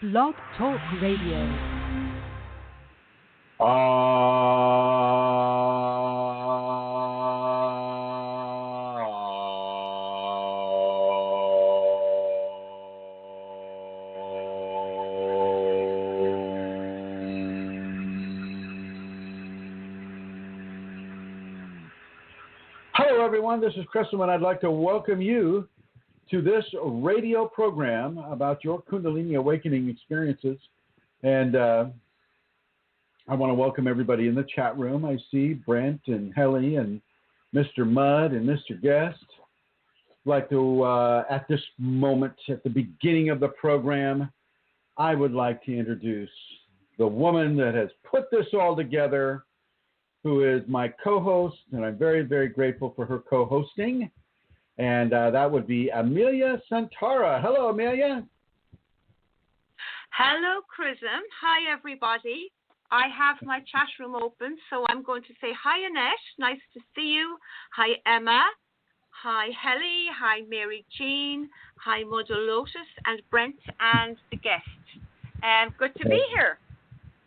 Blog Talk Radio. Hello, everyone. This is Chrism, and I'd like to welcome you to this radio program about your Kundalini awakening experiences. And I want to welcome everybody in the chat room. I see Brent and Helly and Mr. Mudd and Mr. Guest. I'd like to, at this moment, at the beginning of the program, I would like to introduce the woman that has put this all together, who is my co-host, and I'm very, very grateful for her co-hosting. And that would be Amelia Santara. Hello, Amelia. Hello, Chrism. Hi, everybody. I have my chat room open, so I'm going to say hi, Annette. Nice to see you. Hi, Emma. Hi, Helly. Hi, Mary Jean. Hi, Mother Lotus and Brent and the guest. Good to be here.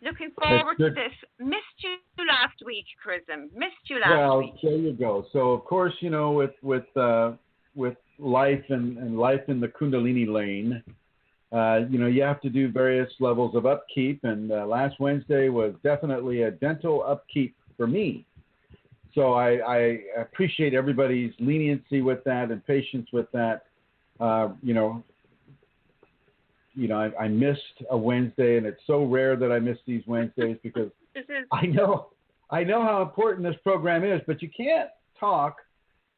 Looking forward to this. Missed you last week, Chrism. Missed you last week. Well, there you go. So, of course, you know, with life and life in the Kundalini lane, you know, you have to do various levels of upkeep. And last Wednesday was definitely a dental upkeep for me. So I appreciate everybody's leniency with that and patience with that. I missed a Wednesday, and it's so rare that I miss these Wednesdays because I know how important this program is, but you can't talk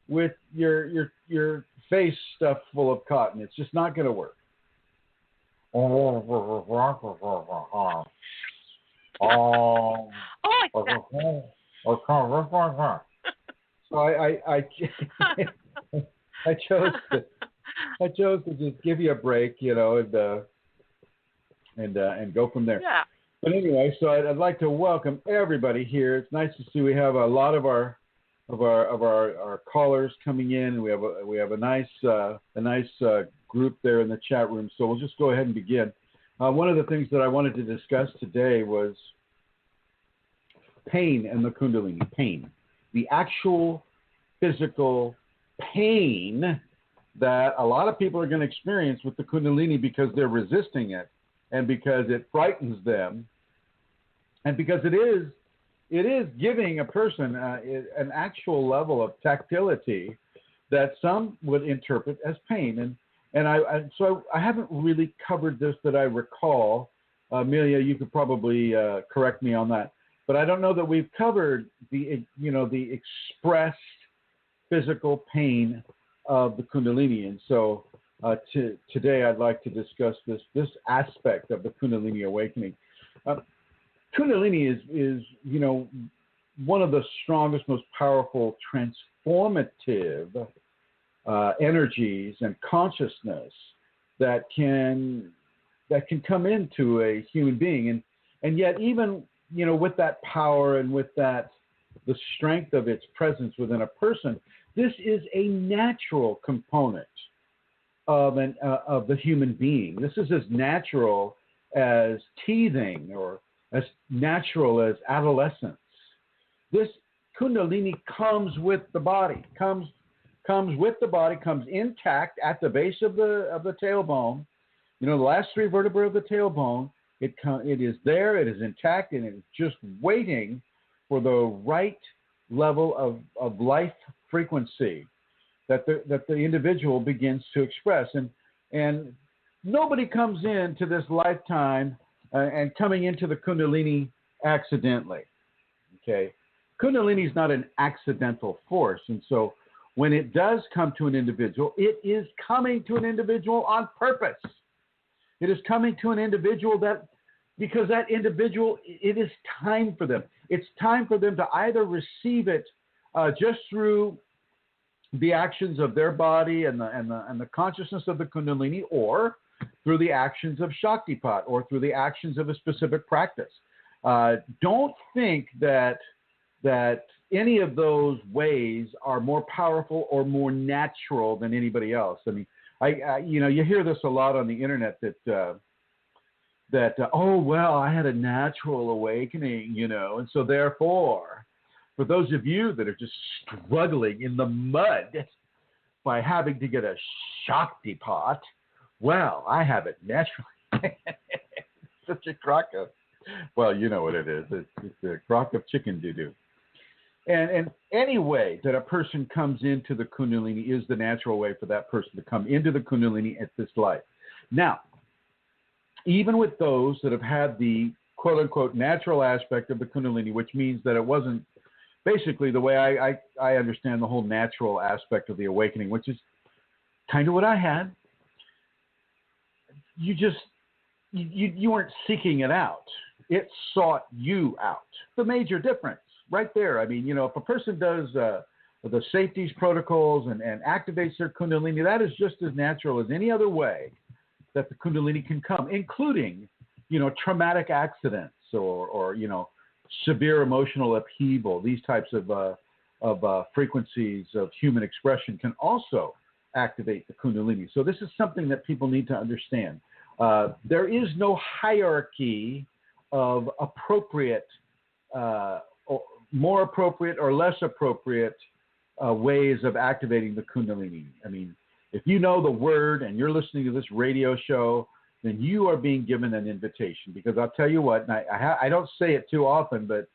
with your face stuffed full of cotton. It's just not going to work. So I chose to just give you a break, you know, and go from there. Yeah. But anyway, so I'd like to welcome everybody here. It's nice to see we have a lot of our callers coming in, and we have a nice group there in the chat room. So we'll just go ahead and begin. One of the things that I wanted to discuss today was pain and the Kundalini. Pain, the actual physical pain that a lot of people are going to experience with the Kundalini because they're resisting it, and because it frightens them, and because it is giving a person an actual level of tactility that some would interpret as pain. So I haven't really covered this that I recall. Amelia, you could probably correct me on that, but I don't know that we've covered the expressed physical pain of the Kundalini. And so today I'd like to discuss this aspect of the Kundalini awakening. Kundalini is one of the strongest, most powerful, transformative energies and consciousness that can come into a human being. And yet even, with that power and with the strength of its presence within a person, this is a natural component of the human being. This is as natural as teething or as natural as adolescence. This Kundalini comes with the body, comes intact at the base of the tailbone. The last three vertebrae of the tailbone. It is there. It is intact, and it is just waiting for the right level of life frequency that the individual begins to express. And nobody comes into this lifetime and coming into the Kundalini accidentally. Okay, Kundalini is not an accidental force, and so when it does come to an individual, it is coming to an individual on purpose. It is coming to an individual because that individual, it is time for them. It's time for them to either receive it just through the actions of their body and the consciousness of the Kundalini, or through the actions of Shaktipat, or through the actions of a specific practice. Don't think that any of those ways are more powerful or more natural than anybody else. I mean, you hear this a lot on the internet that that, oh, well, I had a natural awakening, and so therefore, for those of you that are just struggling in the mud by having to get a Shakti pot, well, I have it naturally. Such a crock of, well, you know what it is. It's a crock of chicken doo-doo. And any way that a person comes into the Kundalini is the natural way for that person to come into the Kundalini at this life. Now, even with those that have had the quote-unquote natural aspect of the Kundalini, which means that it wasn't basically the way I understand the whole natural aspect of the awakening, which is kind of what I had. You weren't seeking it out. It sought you out. The major difference right there. I mean, if a person does the safety protocols and activates their Kundalini, that is just as natural as any other way that the Kundalini can come, including, traumatic accidents or severe emotional upheaval. These types of frequencies of human expression can also activate the Kundalini. So this is something that people need to understand. There is no hierarchy of appropriate, more appropriate or less appropriate ways of activating the Kundalini. I mean, if you know the word and you're listening to this radio show, then you are being given an invitation. Because I'll tell you what, and I don't say it too often, but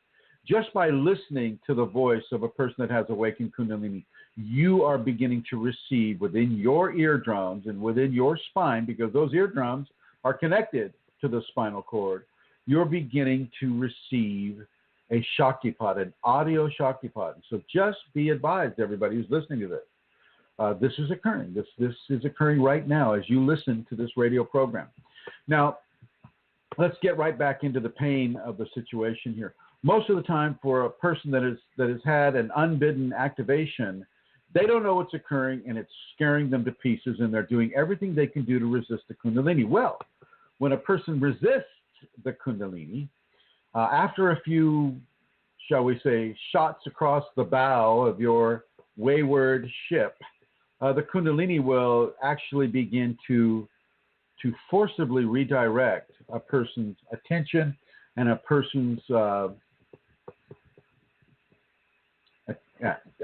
just by listening to the voice of a person that has awakened Kundalini, you are beginning to receive within your eardrums and within your spine, because those eardrums are connected to the spinal cord, you're beginning to receive a Shaktipat, an audio Shaktipat. So just be advised, everybody who's listening to this. This is occurring. This is occurring right now as you listen to this radio program. Now, let's get right back into the pain of the situation here. Most of the time, for a person that has had an unbidden activation, they don't know what's occurring, and it's scaring them to pieces, and they're doing everything they can do to resist the Kundalini. Well, when a person resists the Kundalini, after a few, shall we say, shots across the bow of your wayward ship, the Kundalini will actually begin to forcibly redirect a person's attention and a person's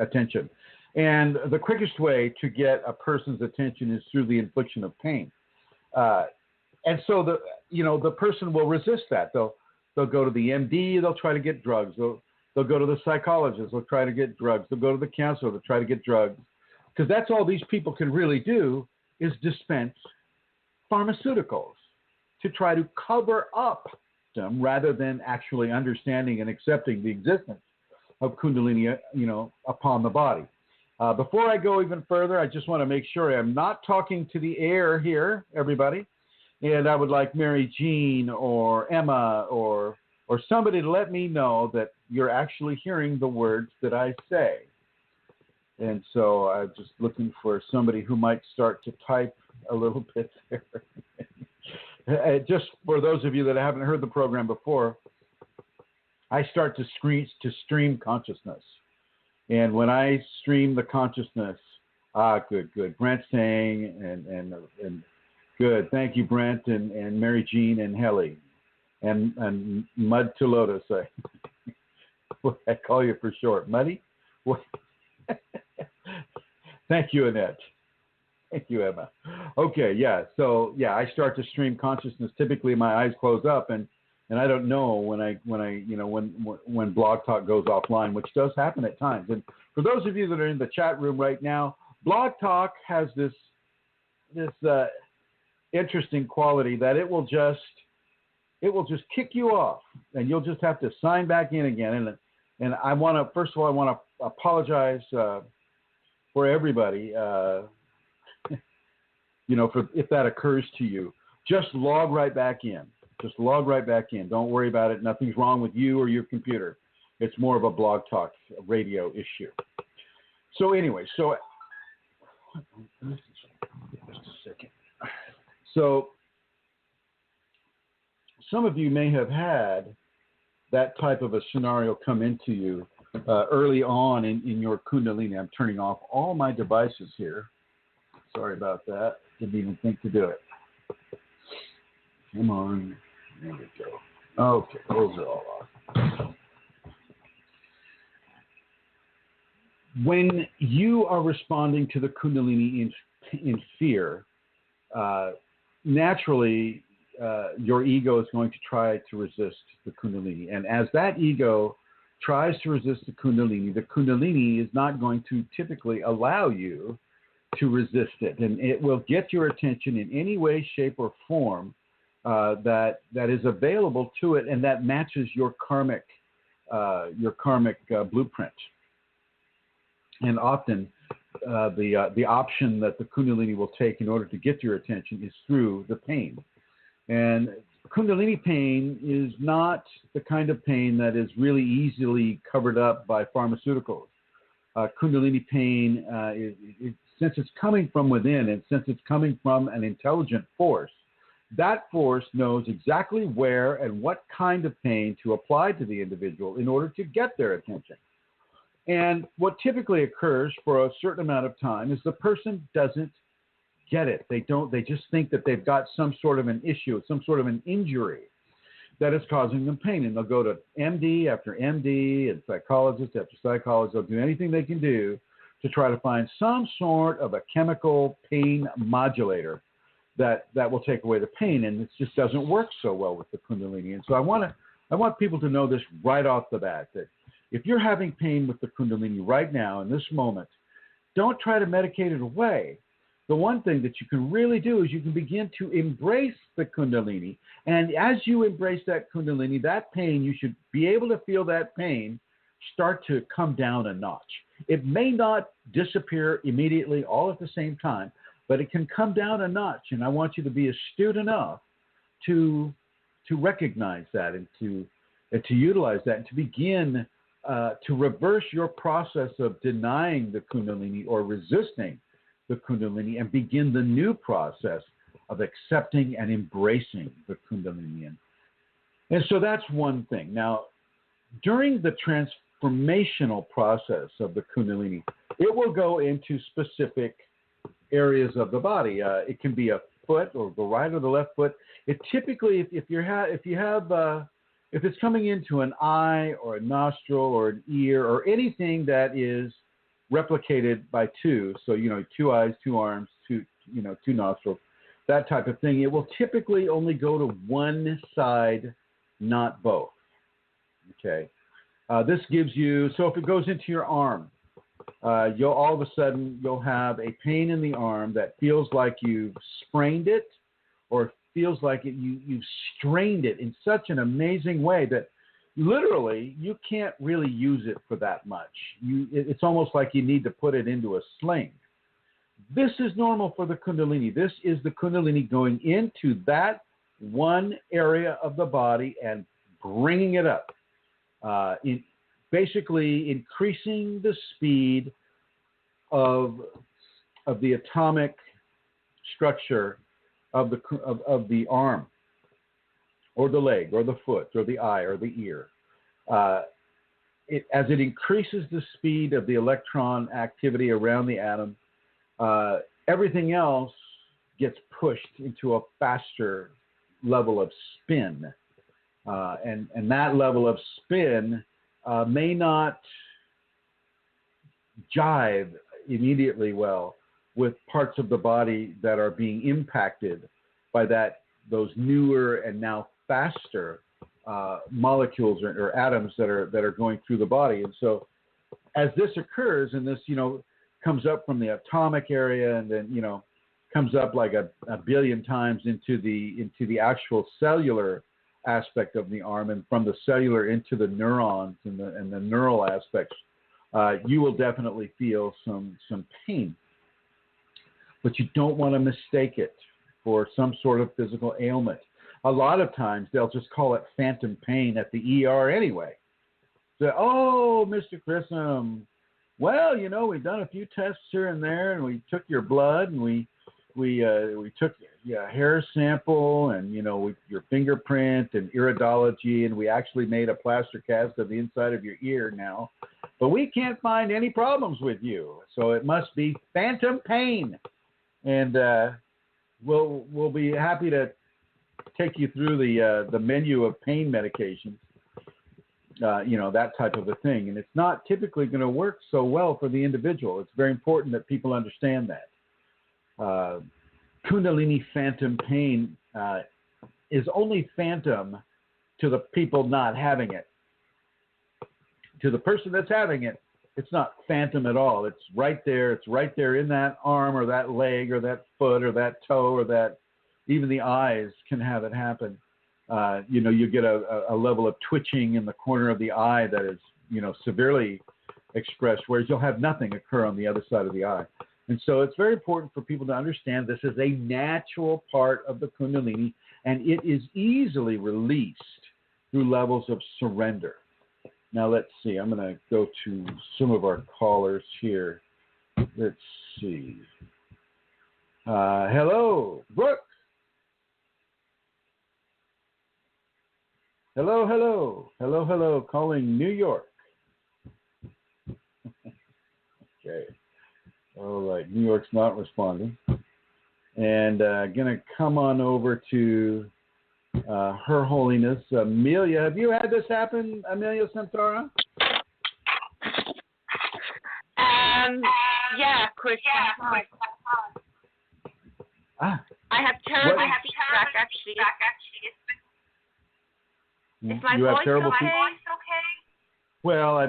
attention. And the quickest way to get a person's attention is through the infliction of pain. And so the person will resist that. They'll go to the MD, they'll try to get drugs. They'll go to the psychologist, they'll try to get drugs. They'll go to the counselor, they'll try to get drugs. Because that's all these people can really do is dispense pharmaceuticals to try to cover up them rather than actually understanding and accepting the existence of Kundalini, upon the body. Before I go even further, I just want to make sure I'm not talking to the air here, everybody. And I would like Mary Jean or Emma or somebody to let me know that you're actually hearing the words that I say. And so I'm just looking for somebody who might start to type a little bit there. Just for those of you that haven't heard the program before, I start to stream consciousness. And when I stream the consciousness, good. Brent's saying, and good. Thank you, Brent and Mary Jean and Helly and Mud to Lotus. I call you for short. Muddy? What? Thank you, Annette. Thank you, Emma. Okay, yeah. So I start to stream consciousness. Typically, my eyes close up, and I don't know when Blog Talk goes offline, which does happen at times. And for those of you that are in the chat room right now, Blog Talk has this interesting quality that it will just kick you off, and you'll just have to sign back in again. And I want to apologize for everybody, for if that occurs to you. Just log right back in. Don't worry about it. Nothing's wrong with you or your computer. It's more of a Blog Talk radio issue. So anyway, just a second. So some of you may have had that type of a scenario come into you early on in your Kundalini. I'm turning off all my devices here. Sorry about that. Didn't even think to do it. Come on. There we go. Okay, those are all off. When you are responding to the Kundalini in fear, naturally, your ego is going to try to resist the Kundalini. And as that ego tries to resist the Kundalini is not going to typically allow you to resist it. And it will get your attention in any way, shape, or form that is available to it and that matches your karmic blueprint. And often the option that the Kundalini will take in order to get your attention is through the pain. And Kundalini pain is not the kind of pain that is really easily covered up by pharmaceuticals. Kundalini pain, since it's coming from within and since it's coming from an intelligent force, that force knows exactly where and what kind of pain to apply to the individual in order to get their attention. And what typically occurs for a certain amount of time is the person doesn't get it. They just think that they've got some sort of an issue, some sort of an injury that is causing them pain. And they'll go to MD after MD and psychologist after psychologist. They'll do anything they can do to try to find some sort of a chemical pain modulator that will take away the pain. And it just doesn't work so well with the Kundalini. And so I want people to know this right off the bat, that if you're having pain with the Kundalini right now in this moment, don't try to medicate it away. The one thing that you can really do is you can begin to embrace the Kundalini. And as you embrace that Kundalini, that pain, you should be able to feel that pain start to come down a notch. It may not disappear immediately all at the same time, but it can come down a notch. And I want you to be astute enough to recognize that and to utilize that and to begin to reverse your process of denying the Kundalini or resisting the Kundalini and begin the new process of accepting and embracing the Kundalini. And so that's one thing. Now, during the transformational process of the Kundalini, it will go into specific areas of the body. It can be a foot or the right or the left foot. It typically, if it's coming into an eye or a nostril or an ear or anything that is replicated by two, so, 2 eyes, 2 arms, 2 nostrils, that type of thing, it will typically only go to one side, not both. Okay. This gives you, so if it goes into your arm, you'll all of a sudden, you'll have a pain in the arm that feels like you've sprained it or feels like you've strained it in such an amazing way that literally you can't really use it for that much. It's almost like you need to put it into a sling. This is normal for the Kundalini. This is the Kundalini going into that one area of the body and bringing it up, basically increasing the speed of the atomic structure of the arm or the leg or the foot or the eye or the ear. As it increases the speed of the electron activity around the atom, everything else gets pushed into a faster level of spin. And that level of spin may not jive immediately well with parts of the body that are being impacted by those newer and now faster molecules or atoms that are going through the body. And so as this occurs, and this, comes up from the atomic area and then, comes up like a billion times into the actual cellular aspect of the arm, and from the cellular into the neurons and the neural aspects, you will definitely feel some pain. But you don't want to mistake it for some sort of physical ailment. A lot of times they'll just call it phantom pain at the ER anyway. So, oh, Mr. Chrism, well, we've done a few tests here and there, and we took your blood, and we took a hair sample, and your fingerprint and iridology, and we actually made a plaster cast of the inside of your ear now, but we can't find any problems with you, so it must be phantom pain. And we'll be happy to take you through the menu of pain medications, that type of a thing. And it's not typically going to work so well for the individual. It's very important that people understand that. Kundalini phantom pain is only phantom to the people not having it. To the person that's having it, it's not phantom at all. It's right there. It's right there in that arm or that leg or that foot or that toe or that even the eyes can have it happen. You get a level of twitching in the corner of the eye that is, severely expressed, whereas you'll have nothing occur on the other side of the eye. And so it's very important for people to understand this is a natural part of the Kundalini, and it is easily released through levels of surrender. Now, let's see. I'm going to go to some of our callers here. Let's see. Hello, Brooke. Hello, hello. Hello, hello. Calling New York. Okay. All right. New York's not responding. And going to come on over to Her Holiness, Amelia. Have you had this happen, Amelia Santara? Yeah, Chris. I have terrible feedback, actually. Is my voice okay? Well,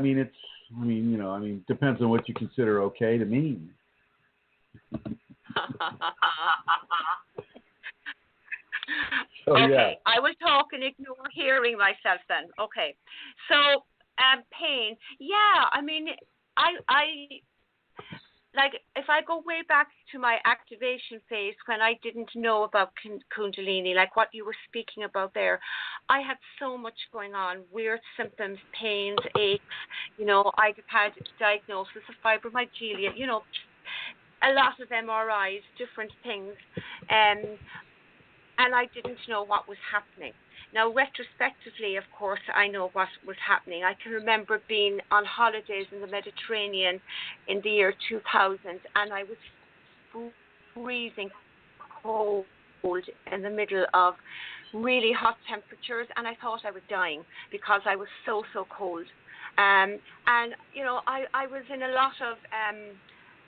depends on what you consider okay to mean. So, okay, yeah. I will talk and ignore hearing myself then. Okay. So, pain. Yeah, if I go way back to my activation phase when I didn't know about Kundalini, like what you were speaking about there, I had so much going on, weird symptoms, pains, aches, I'd had diagnosis of fibromyalgia, a lot of MRIs, different things, and I didn't know what was happening. Now, retrospectively, of course, I know what was happening. I can remember being on holidays in the Mediterranean in the year 2000, and I was freezing cold in the middle of really hot temperatures, and I thought I was dying because I was so cold. I was in a lot of,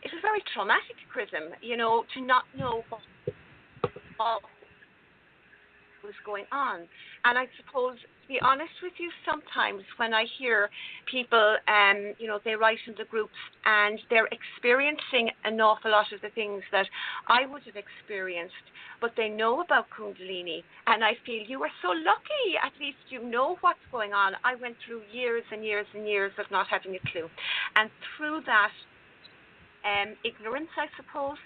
it was very traumatic, Chrism, to not know what was going on. And I suppose, to be honest with you, sometimes when I hear people, they write in the groups and they're experiencing an awful lot of the things that I would have experienced, but they know about Kundalini, and I feel you are so lucky. At least you know what's going on. I went through years and years and years of not having a clue. And through that ignorance, I suppose,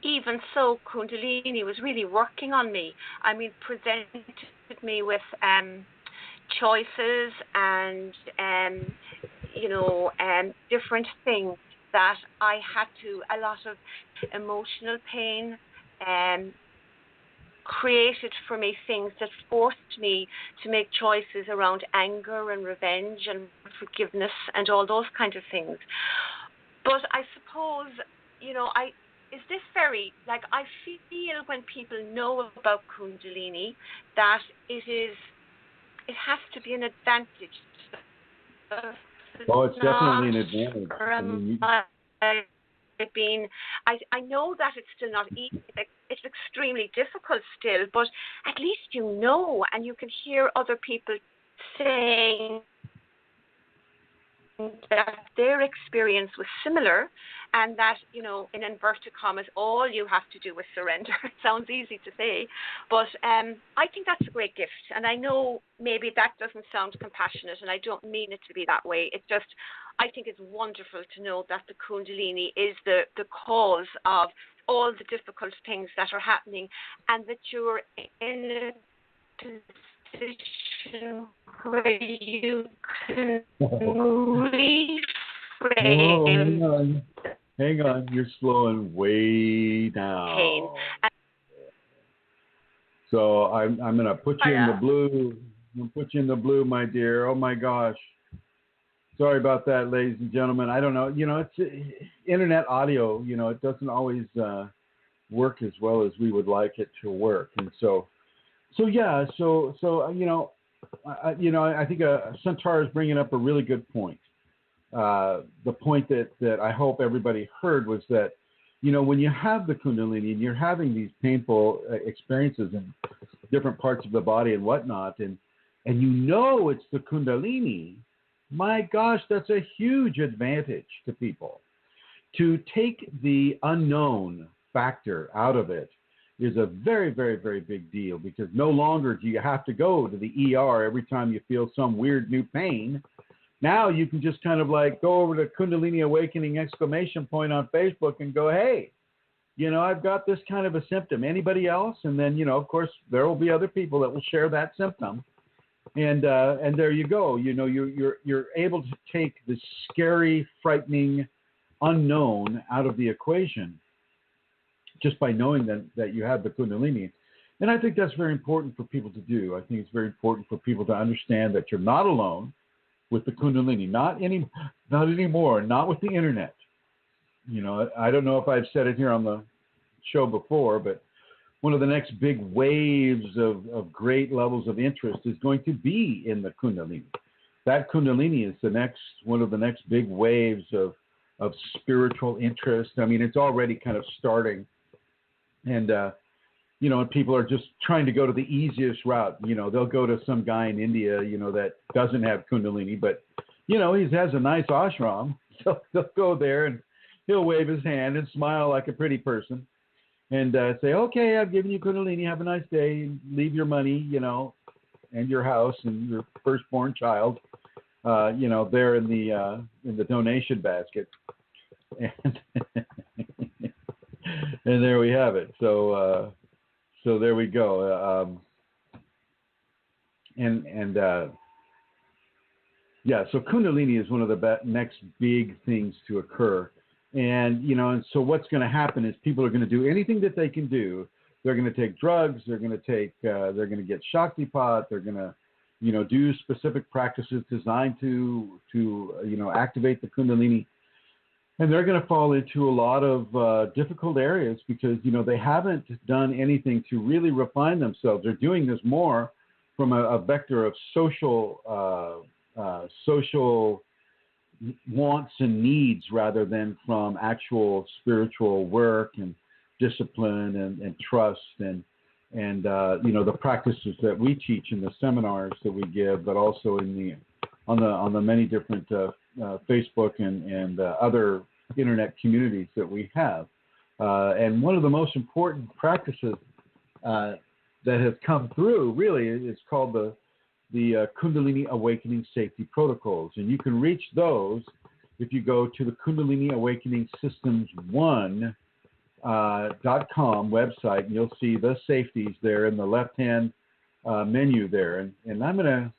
even so, Kundalini was really working on me. Presented me with choices and, different things that I had to, a lot of emotional pain, created for me things that forced me to make choices around anger and revenge and forgiveness and all those kind of things. But I suppose, is this very, I feel when people know about Kundalini that it has to be an advantage. Oh, it's definitely an advantage. I know that it's still not easy. It's extremely difficult still, but at least and you can hear other people saying that their experience was similar, and that, in inverted commas, all you have to do is surrender. It sounds easy to say, but I think that's a great gift. And I know maybe that doesn't sound compassionate, and I don't mean it to be that way. It's just, I think it's wonderful to know that the Kundalini is the cause of all the difficult things that are happening, and that you're in a position where you can reframe. Hang on, you're slowing way down. Pain. So I'm going to put you in the blue. I'm going to put you in the blue, my dear. Oh my gosh. Sorry about that, ladies and gentlemen. I don't know. It's internet audio. It doesn't always work as well as we would like it to work. And so So yeah, I think Centaur is bringing up a really good point. The point that I hope everybody heard was that, when you have the Kundalini and you're having these painful experiences in different parts of the body and whatnot, and it's the Kundalini, my gosh, that's a huge advantage to people. To take the unknown factor out of it is a very, very, very big deal, because no longer do you have to go to the ER every time you feel some weird new pain. Now you can just kind of like go over to Kundalini Awakening ! On Facebook and go, hey, I've got this kind of a symptom. Anybody else? And then, of course, there will be other people that will share that symptom. And there you go. You're able to take the scary, frightening unknown out of the equation just by knowing that you have the Kundalini. And I think that's very important for people to do. I think it's very important for people to understand that you're not alone with the Kundalini, not anymore, not with the internet. I don't know if I've said it here on the show before, but one of the next big waves of great levels of interest is going to be in the Kundalini. That Kundalini is one of the next big waves of spiritual interest. I mean, it's already kind of starting. And, and people are just trying to go to the easiest route. They'll go to some guy in India, that doesn't have Kundalini, but, he has a nice ashram. So they'll go there and he'll wave his hand and smile like a pretty person and say, okay, I've given you Kundalini. Have a nice day. Leave your money, and your house and your firstborn child, there in the donation basket. And and there we have it. So there we go. So Kundalini is one of the next big things to occur. And, and so what's going to happen is people are going to do anything that they can do. They're going to take drugs. They're going to get Shaktipat. They're going to, do specific practices designed to activate the Kundalini. And they're going to fall into a lot of difficult areas because, they haven't done anything to really refine themselves. They're doing this more from a vector of social wants and needs rather than from actual spiritual work and discipline and trust and the practices that we teach in the seminars that we give, but also on the many different Facebook and other internet communities that we have. And one of the most important practices that has come through really is called the Kundalini Awakening Safety Protocols. And you can reach those if you go to the Kundalini Awakening Systems 1.com website, and you'll see the safeties there in the left-hand menu there. And I'm gonna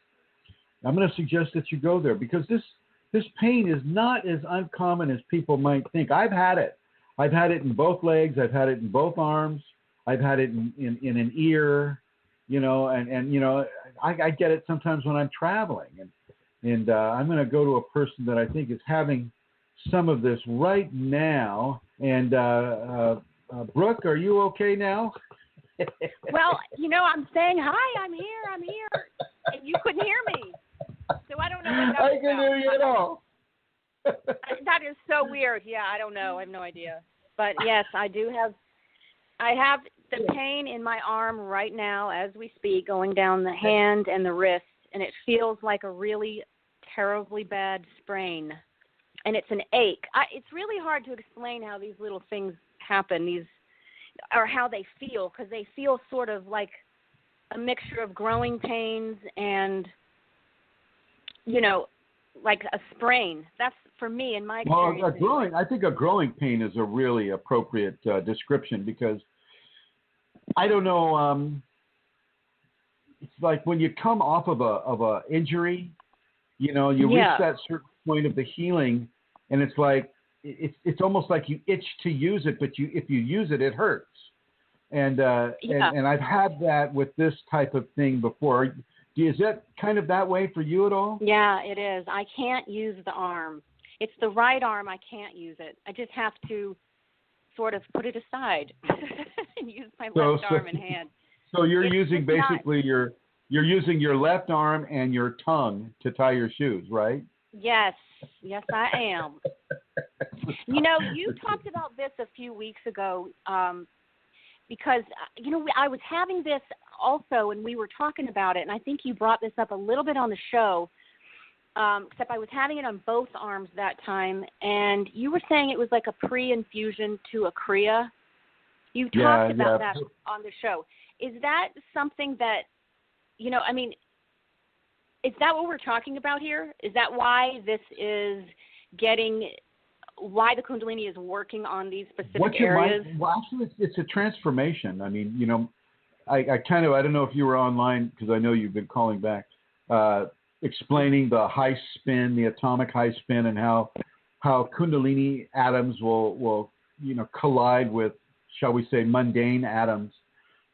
suggest that you go there because this pain is not as uncommon as people might think. I've had it. I've had it in both legs. I've had it in both arms. I've had it in an ear. I get it sometimes when I'm traveling, and I'm going to go to a person that I think is having some of this right now. And Brooke, are you okay now? Well, I'm saying hi. I'm here, and you couldn't hear me, so I don't know what that was I can hear you at all. That is so weird. Yeah, I don't know. I have no idea. But yes, I have the pain in my arm right now as we speak, going down the hand and the wrist, and it feels like a really terribly bad sprain, and it's an ache. It's really hard to explain how these little things happen, or how they feel, because they feel sort of like a mixture of growing pains and, like a sprain. That's for me in my experience. Well, I think a growing pain is a really appropriate description because I don't know. It's like when you come off of a injury, you reach that certain point of the healing, and it's like it's almost like you itch to use it, but if you use it, it hurts. And I've had that with this type of thing before. Is that kind of that way for you at all? Yeah, it is. I can't use the arm. It's the right arm. I can't use it. I just have to sort of put it aside and use my left arm and hand. So you're It's using just not- basically you're using your left arm and your tongue to tie your shoes, right? Yes, I am. You know, you talked about this a few weeks ago because, I was having this also, and we were talking about it, and I think you brought this up a little bit on the show, except I was having it on both arms that time, and you were saying it was like a pre-infusion to a Kriya. You talked about that on the show. Is that something that, is that what we're talking about here? Is that why this is why the Kundalini is working on these specific areas? Actually, it's a transformation. I mean, I don't know if you were online because I know you've been calling back, explaining the high spin, the atomic high spin, and how Kundalini atoms will collide with, shall we say, mundane atoms,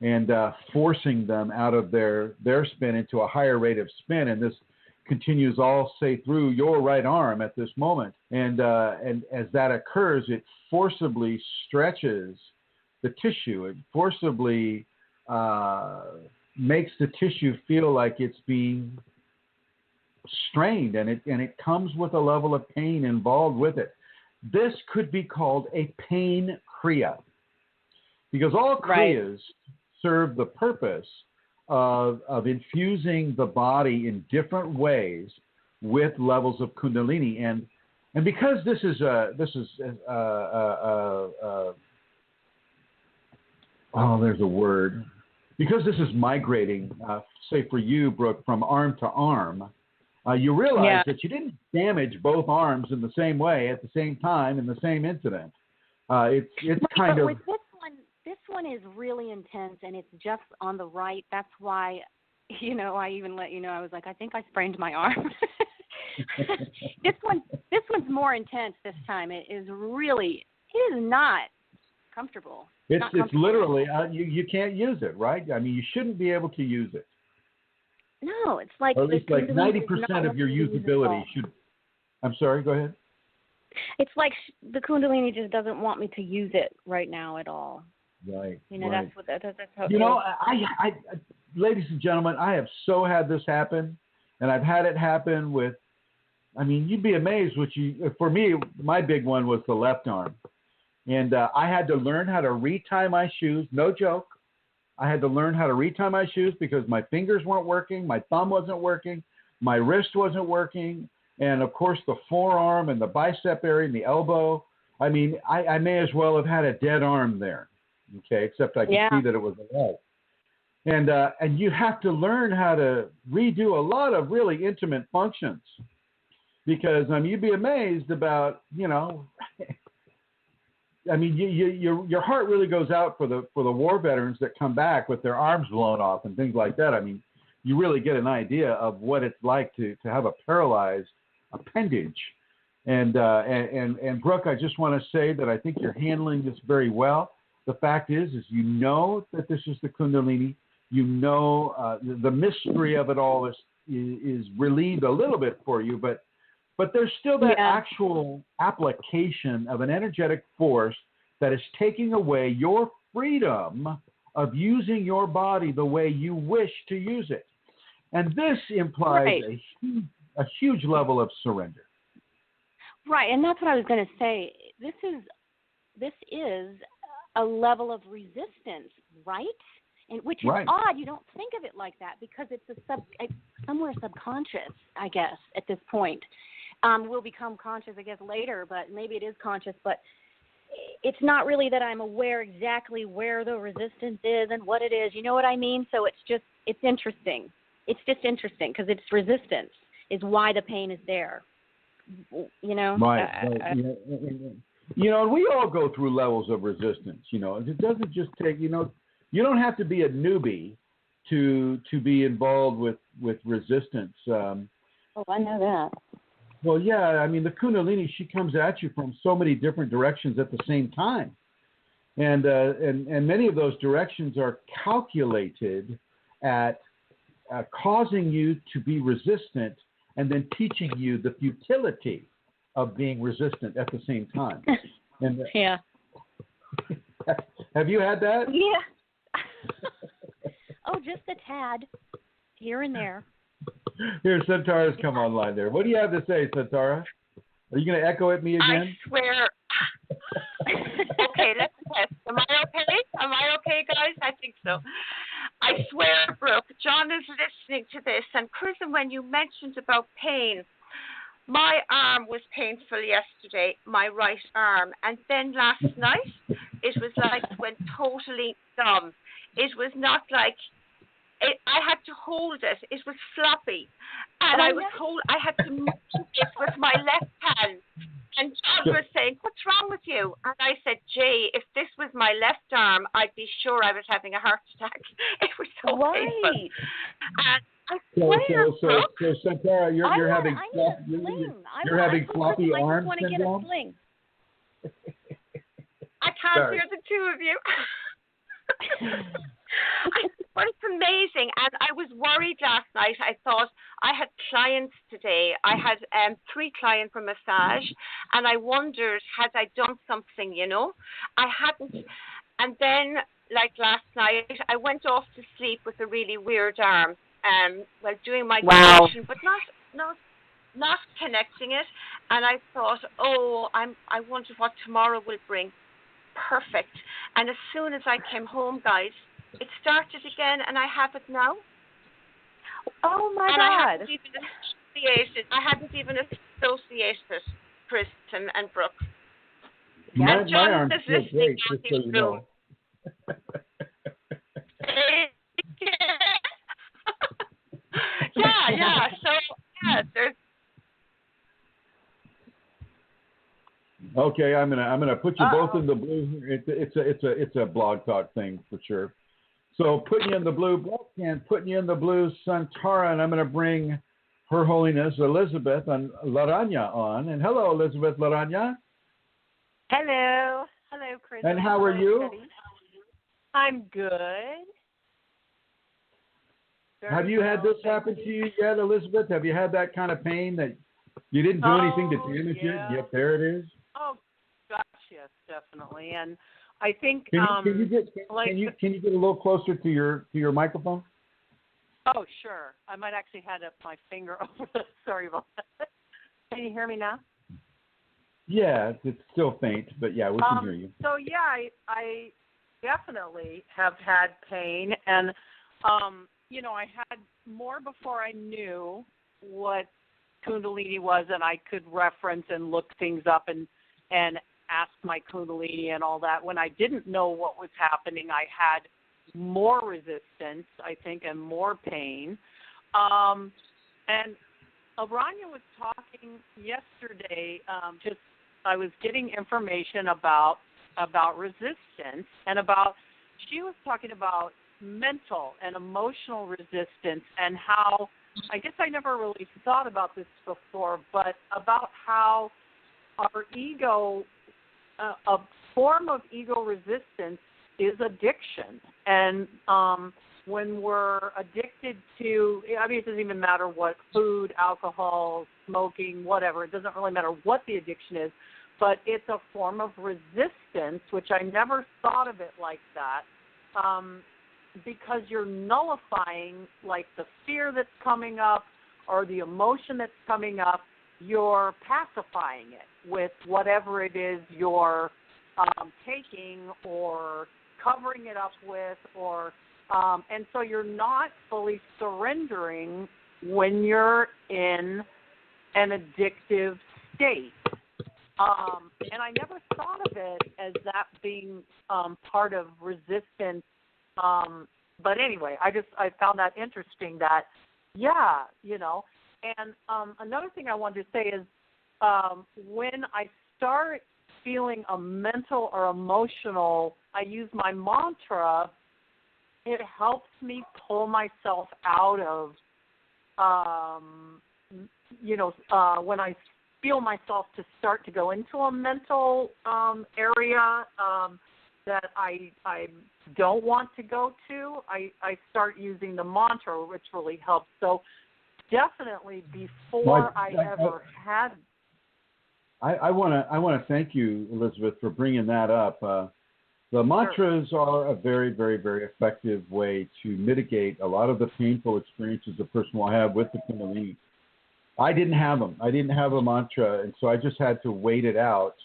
and forcing them out of their spin into a higher rate of spin, and this continues all say through your right arm at this moment, and as that occurs, it forcibly stretches the tissue. It forcibly makes the tissue feel like it's being strained, and it comes with a level of pain involved with it. This could be called a pain Kriya, because all Kriyas serve the purpose of infusing the body in different ways with levels of Kundalini, and because this is there's a word, because this is migrating, say for you, Brooke, from arm to arm, you realize that you didn't damage both arms in the same way at the same time in the same incident. It's kind of. With this one is really intense, and it's just on the right. That's why, I even let you know. I was like, I think I sprained my arm. This one's more intense this time. It is not comfortable. It's literally you can't use it, right? I mean, you shouldn't be able to use it. No, it's like, or at least like 90% of your usability should. I'm sorry. Go ahead. It's like the Kundalini just doesn't want me to use it right now at all. Right. That's how. I ladies and gentlemen, I have so had this happen, and I've had it happen with. I mean, you'd be amazed for me, my big one was the left arm, and I had to learn how to retie my shoes. No joke. I had to learn how to retie my shoes because my fingers weren't working, my thumb wasn't working, my wrist wasn't working, and of course the forearm and the bicep area and the elbow. I mean, I may as well have had a dead arm there. Okay, except I could see that it was a leg. And you have to learn how to redo a lot of really intimate functions, because you'd be amazed about your heart really goes out for the war veterans that come back with their arms blown off and things like that. I mean, you really get an idea of what it's like to have a paralyzed appendage. And Brooke, I just want to say that I think you're handling this very well. The fact is that this is the Kundalini. The mystery of it all is relieved a little bit for you, but there's still that actual application of an energetic force that is taking away your freedom of using your body the way you wish to use it. And this implies a huge level of surrender. Right, and that's what I was going to say. This is a level of resistance, right? And which is odd. You don't think of it like that because it's somewhere subconscious, I guess, at this point. We'll become conscious, I guess, later, but maybe it is conscious. But it's not really that I'm aware exactly where the resistance is and what it is. You know what I mean? So it's interesting. It's just interesting because it's resistance is why the pain is there. Right. And we all go through levels of resistance. It doesn't just take. You don't have to be a newbie to be involved with resistance. I know that. Well, yeah. I mean, the Kundalini, she comes at you from so many different directions at the same time, and many of those directions are calculated at causing you to be resistant, and then teaching you the futility of being resistant at the same time. And, yeah. Have you had that? Yeah. just a tad here and there. Here, Santara's come online there. What do you have to say, Santara? Are you going to echo at me again? I swear. Okay, let's test. Am I okay? Am I okay, guys? I think so. I swear, Brooke, John is listening to this. And Chrism, when you mentioned about pain, my arm was painful yesterday, my right arm. And then last night, it was like it went totally numb. It was not like, I had to hold it. It was floppy. And I had to move it with my left hand. And John was saying, what's wrong with you? And I said, Jay, if this was my left arm, I'd be sure I was having a heart attack. It was so painful. And I swear, so Santara, you're having floppy arm syndrome? I can't hear the two of you. But it's amazing, and I was worried last night. I thought I had clients today. I had 3 clients for massage, and I wondered, had I done something, I hadn't. And then, like last night, I went off to sleep with a really weird arm, doing my connection, but not connecting it. And I thought, I wonder what tomorrow will bring. Perfect. And as soon as I came home, guys, it started again, and I have it now. Oh my God! I hadn't even associated Chris and Brooke. My John arm's is still listening great, just down so his you room. know. Yeah. So there's. Okay, I'm gonna put you both in the blue. It's a blog talk thing for sure. So putting you in the blue, putting you in the blue, Santara, and I'm gonna bring Her Holiness Elizabeth and Laranya on. And hello, Elizabeth Laranya. Hello, Chris. And how are you? I'm good. Have you had this happen to you yet, Elizabeth? Have you had that kind of pain that you didn't do anything to damage it, yet there it is? Oh gosh, yes, definitely. And I think can you get a little closer to your microphone? Oh sure. I might actually had up my finger over the, sorry about that. Can you hear me now? Yeah, it's still faint, but yeah, we can hear you. So yeah, I definitely have had pain, and I had more before I knew what Kundalini was, and I could reference and look things up and ask my Kundalini and all that. When I didn't know what was happening, I had more resistance, I think, and more pain. And Aranya was talking yesterday, I was getting information about resistance and she was talking about mental and emotional resistance and how, I guess I never really thought about this before, but about how our ego, a form of ego resistance is addiction. And when we're addicted to, it doesn't even matter what, food, alcohol, smoking, whatever, it doesn't really matter what the addiction is, but it's a form of resistance, which I never thought of it like that. Because you're nullifying, like, the fear that's coming up or the emotion that's coming up, you're pacifying it with whatever it is you're taking or covering it up with, and so you're not fully surrendering when you're in an addictive state. And I never thought of it as that being part of resistance. But anyway, I found that interesting that, and another thing I wanted to say is when I start feeling a mental or emotional, I use my mantra, it helps me pull myself out of, when I feel myself to start to go into a mental area that I don't want to go to, I start using the mantra, which really helps. So definitely before I ever had. I want to thank you, Elizabeth, for bringing that up. The mantras are a very, very, very effective way to mitigate a lot of the painful experiences a person will have with the Kundalini. I didn't have them. I didn't have a mantra, and so I just had to wait it out.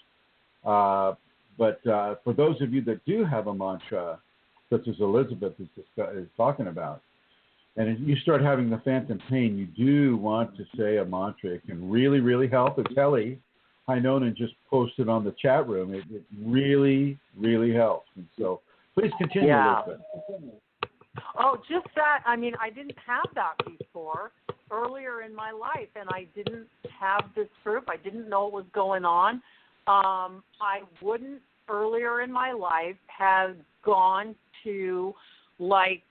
But for those of you that do have a mantra, such as Elizabeth is talking about, and if you start having the phantom pain, you do want to say a mantra. It can really, really help. As Kelly Hinonan just posted on the chat room, it really, really helps. And so please continue, Elizabeth. Oh, just that. I mean, I didn't have that before earlier in my life, and I didn't have this group. I didn't know what was going on. I wouldn't earlier in my life have gone to like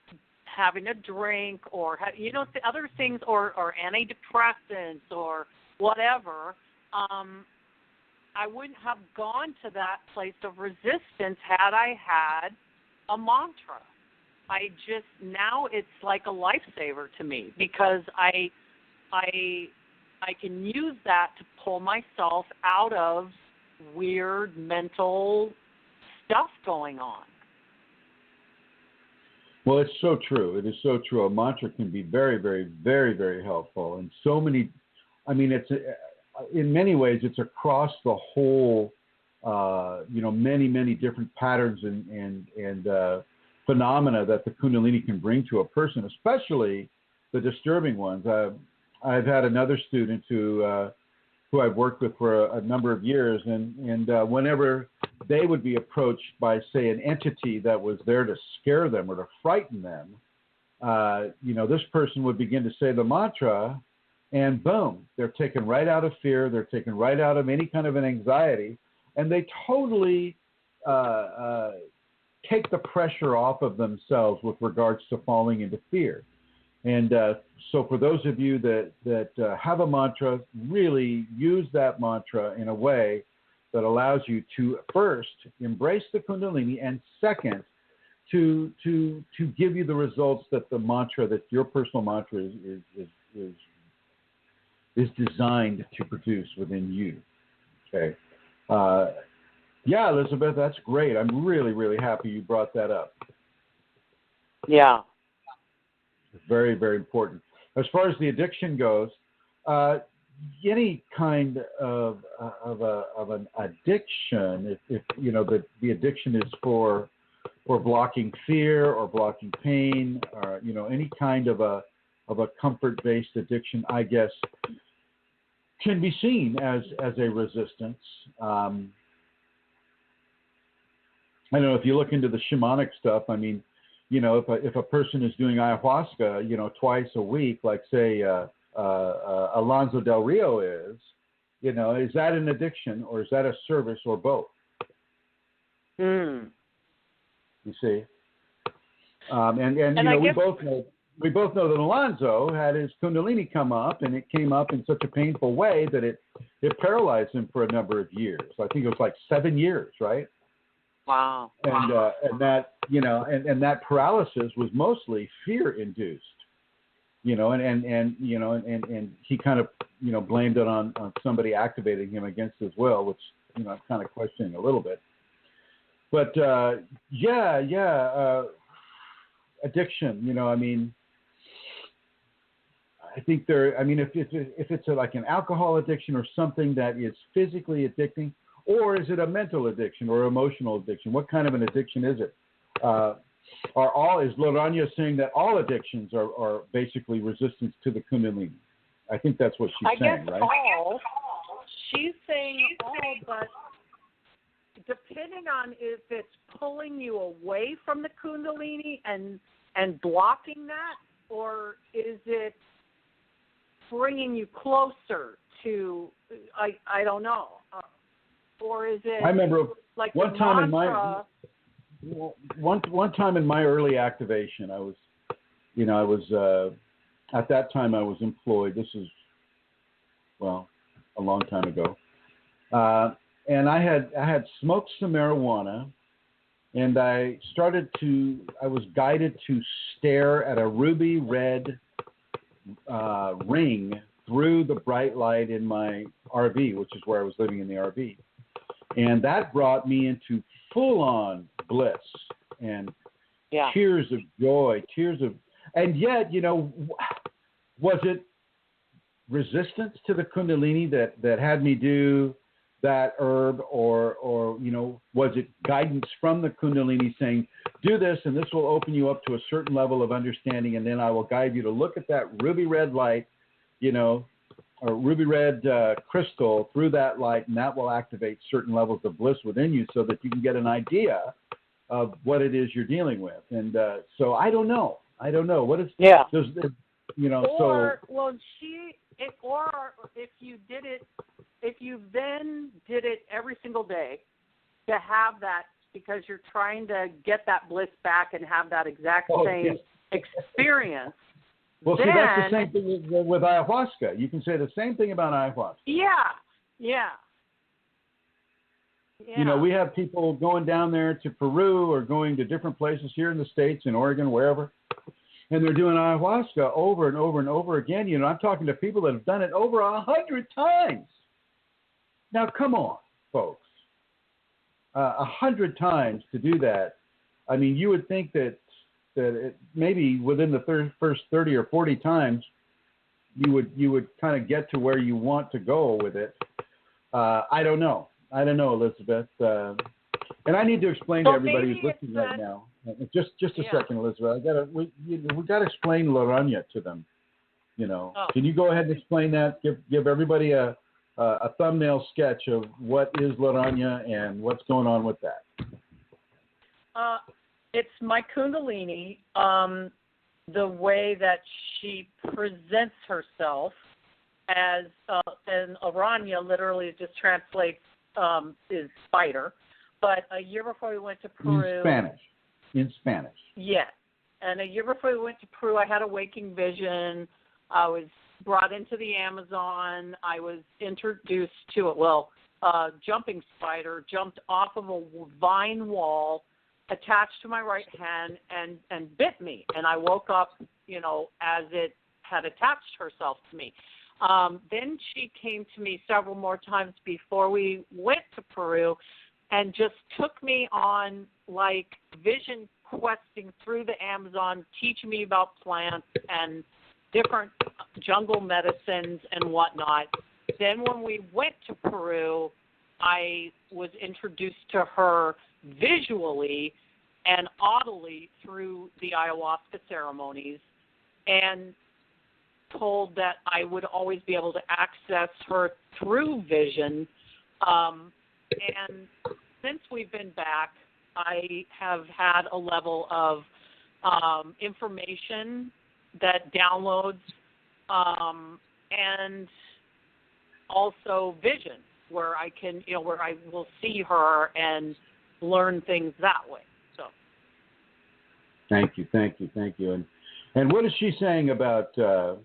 having a drink or the other things or antidepressants or whatever. I wouldn't have gone to that place of resistance had I had a mantra. Now it's like a lifesaver to me because I can use that to pull myself out of weird mental stuff going on. Well, it's so true. It is so true. A mantra can be very, very, very, very helpful. And so many, in many ways, it's across the whole, many, many different patterns and phenomena that the Kundalini can bring to a person, especially the disturbing ones. I've had another student who I've worked with for a number of years, and whenever they would be approached by, say, an entity that was there to scare them or to frighten them, this person would begin to say the mantra, and boom, they're taken right out of fear, they're taken right out of any kind of an anxiety, and they totally take the pressure off of themselves with regards to falling into fear. And so for those of you that have a mantra, really use that mantra in a way that allows you to first embrace the Kundalini, and second, to give you the results that the mantra, that your personal mantra is designed to produce within you. Okay. Yeah, Elizabeth, that's great. I'm really, really happy you brought that up. Yeah. Very, very important. As far as the addiction goes, any kind of an addiction, if the addiction is for blocking fear or blocking pain, or any kind of a comfort-based addiction, I guess, can be seen as a resistance. I don't know if you look into the shamanic stuff. I mean, if a person is doing ayahuasca, twice a week, like say Alonso Del Rio is that an addiction or is that a service or both? You see, we both know that Alonso had his Kundalini come up, and it came up in such a painful way that it paralyzed him for a number of years. I think it was like 7 years, right? Wow. And that that paralysis was mostly fear induced, and he kind of blamed it on somebody activating him against his will, which I'm kind of questioning a little bit. But addiction. I think if it's like an alcohol addiction or something that is physically addicting. Or is it a mental addiction or emotional addiction? What kind of an addiction is it? Is Lorania saying that all addictions are basically resistance to the Kundalini? I think that's what she's saying, right? All. She's saying all, but depending on if it's pulling you away from the Kundalini and blocking that, or is it bringing you closer to? I don't know. Or is it? I remember like one time in my early activation, I was at that time I was employed. This is a long time ago, and I had smoked some marijuana, and I was guided to stare at a ruby red ring through the bright light in my RV, which is where I was living in the RV. And that brought me into full on bliss and Yeah. tears of joy, and yet, was it resistance to the Kundalini that had me do that herb, or was it guidance from the Kundalini saying, do this and this will open you up to a certain level of understanding, and then I will guide you to look at that ruby red light, or ruby red crystal through that light, and that will activate certain levels of bliss within you so that you can get an idea of what it is you're dealing with. And so I don't know. What is, yeah. Or if you did it, if you then did it every single day to have that, because you're trying to get that bliss back and have that exact same experience. Well, see, that's the same thing with ayahuasca. You can say the same thing about ayahuasca. Yeah. We have people going down there to Peru or going to different places here in the States, in Oregon, wherever, and they're doing ayahuasca over and over and over again. I'm talking to people that have done it over 100 times. Now, come on, folks. 100 times to do that. I mean, you would think that it, maybe within the first 30 or 40 times, you would kind of get to where you want to go with it. I don't know, Elizabeth. And I need to explain to everybody who's listening right now. Just a second, Elizabeth. We got to explain Laranya to them. Can you go ahead and explain that? Give everybody a thumbnail sketch of what is Laranya and what's going on with that. It's my Kundalini. The way that she presents herself as, and Aranya literally just translates is spider. But a year before we went to Peru. In Spanish. Yes. And a year before we went to Peru, I had a waking vision. I was brought into the Amazon. I was introduced to it. Well, a jumping spider jumped off of a vine wall, attached to my right hand, and bit me. And I woke up, as it had attached herself to me. Then she came to me several more times before we went to Peru and just took me on, vision questing through the Amazon, teaching me about plants and different jungle medicines and whatnot. Then when we went to Peru, I was introduced to her visually and audibly through the ayahuasca ceremonies, and told that I would always be able to access her through vision. And since we've been back, I have had a level of information that downloads and also vision, where I can, where I will see her and learn things that way. So. Thank you. And what is she saying about the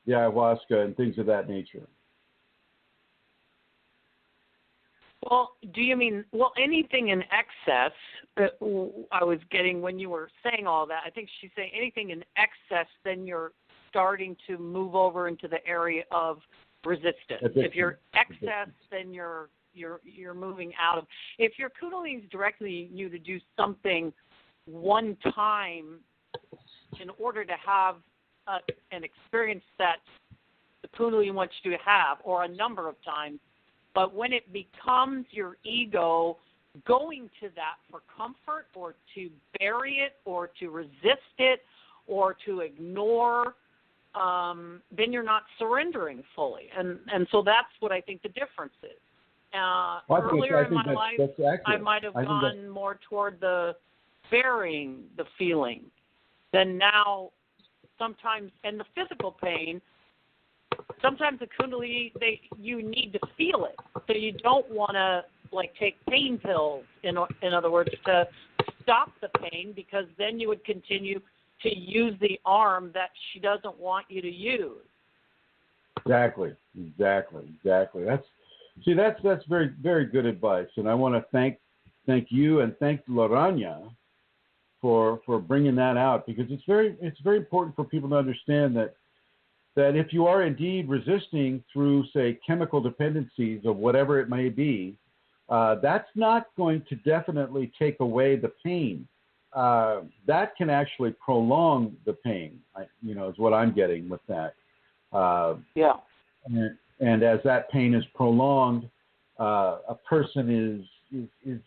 ayahuasca and things of that nature? Well, do you mean, anything in excess, I was getting when you were saying all that, I think she's saying anything in excess, then you're starting to move over into the area of resistance. If you're excess, then you're moving out of. If your Kundalini is directly you to do something one time in order to have an experience that the Kundalini wants you to have, or a number of times, but when it becomes your ego going to that for comfort, or to bury it, or to resist it, or to ignore, then you're not surrendering fully. And so that's what I think the difference is. Earlier in my life, I might have gone more toward the burying the feeling. Then now, sometimes, and the physical pain, sometimes the Kundalini, you need to feel it. So you don't want to, take pain pills, in other words, to stop the pain, because then you would continue to use the arm that she doesn't want you to use. Exactly. That's very, very good advice. And I want to thank you and thank Laranya for bringing that out, because it's very important for people to understand that if you are indeed resisting through, say, chemical dependencies of whatever it may be, that's not going to definitely take away the pain. That can actually prolong the pain, is what I'm getting with that. Yeah. And as that pain is prolonged, a person is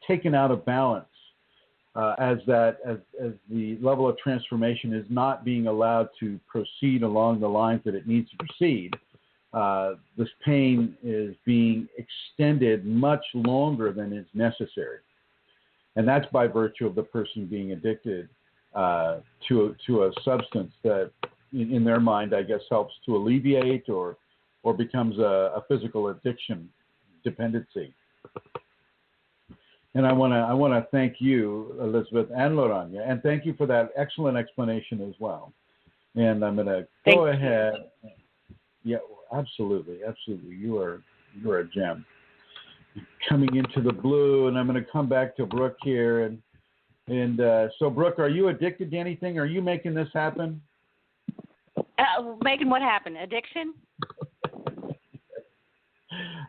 taken out of balance as the level of transformation is not being allowed to proceed along the lines that it needs to proceed. This pain is being extended much longer than is necessary. And that's by virtue of the person being addicted to a substance that, in their mind, I guess, helps to alleviate or becomes a physical addiction, dependency. And I want to thank you, Elizabeth and Lorania, and thank you for that excellent explanation as well. And I'm going to go ahead. Yeah, absolutely. You are a gem. Coming into the blue, and I'm going to come back to Brooke here. And so, Brooke, are you addicted to anything? Are you making this happen? Making what happen? Addiction?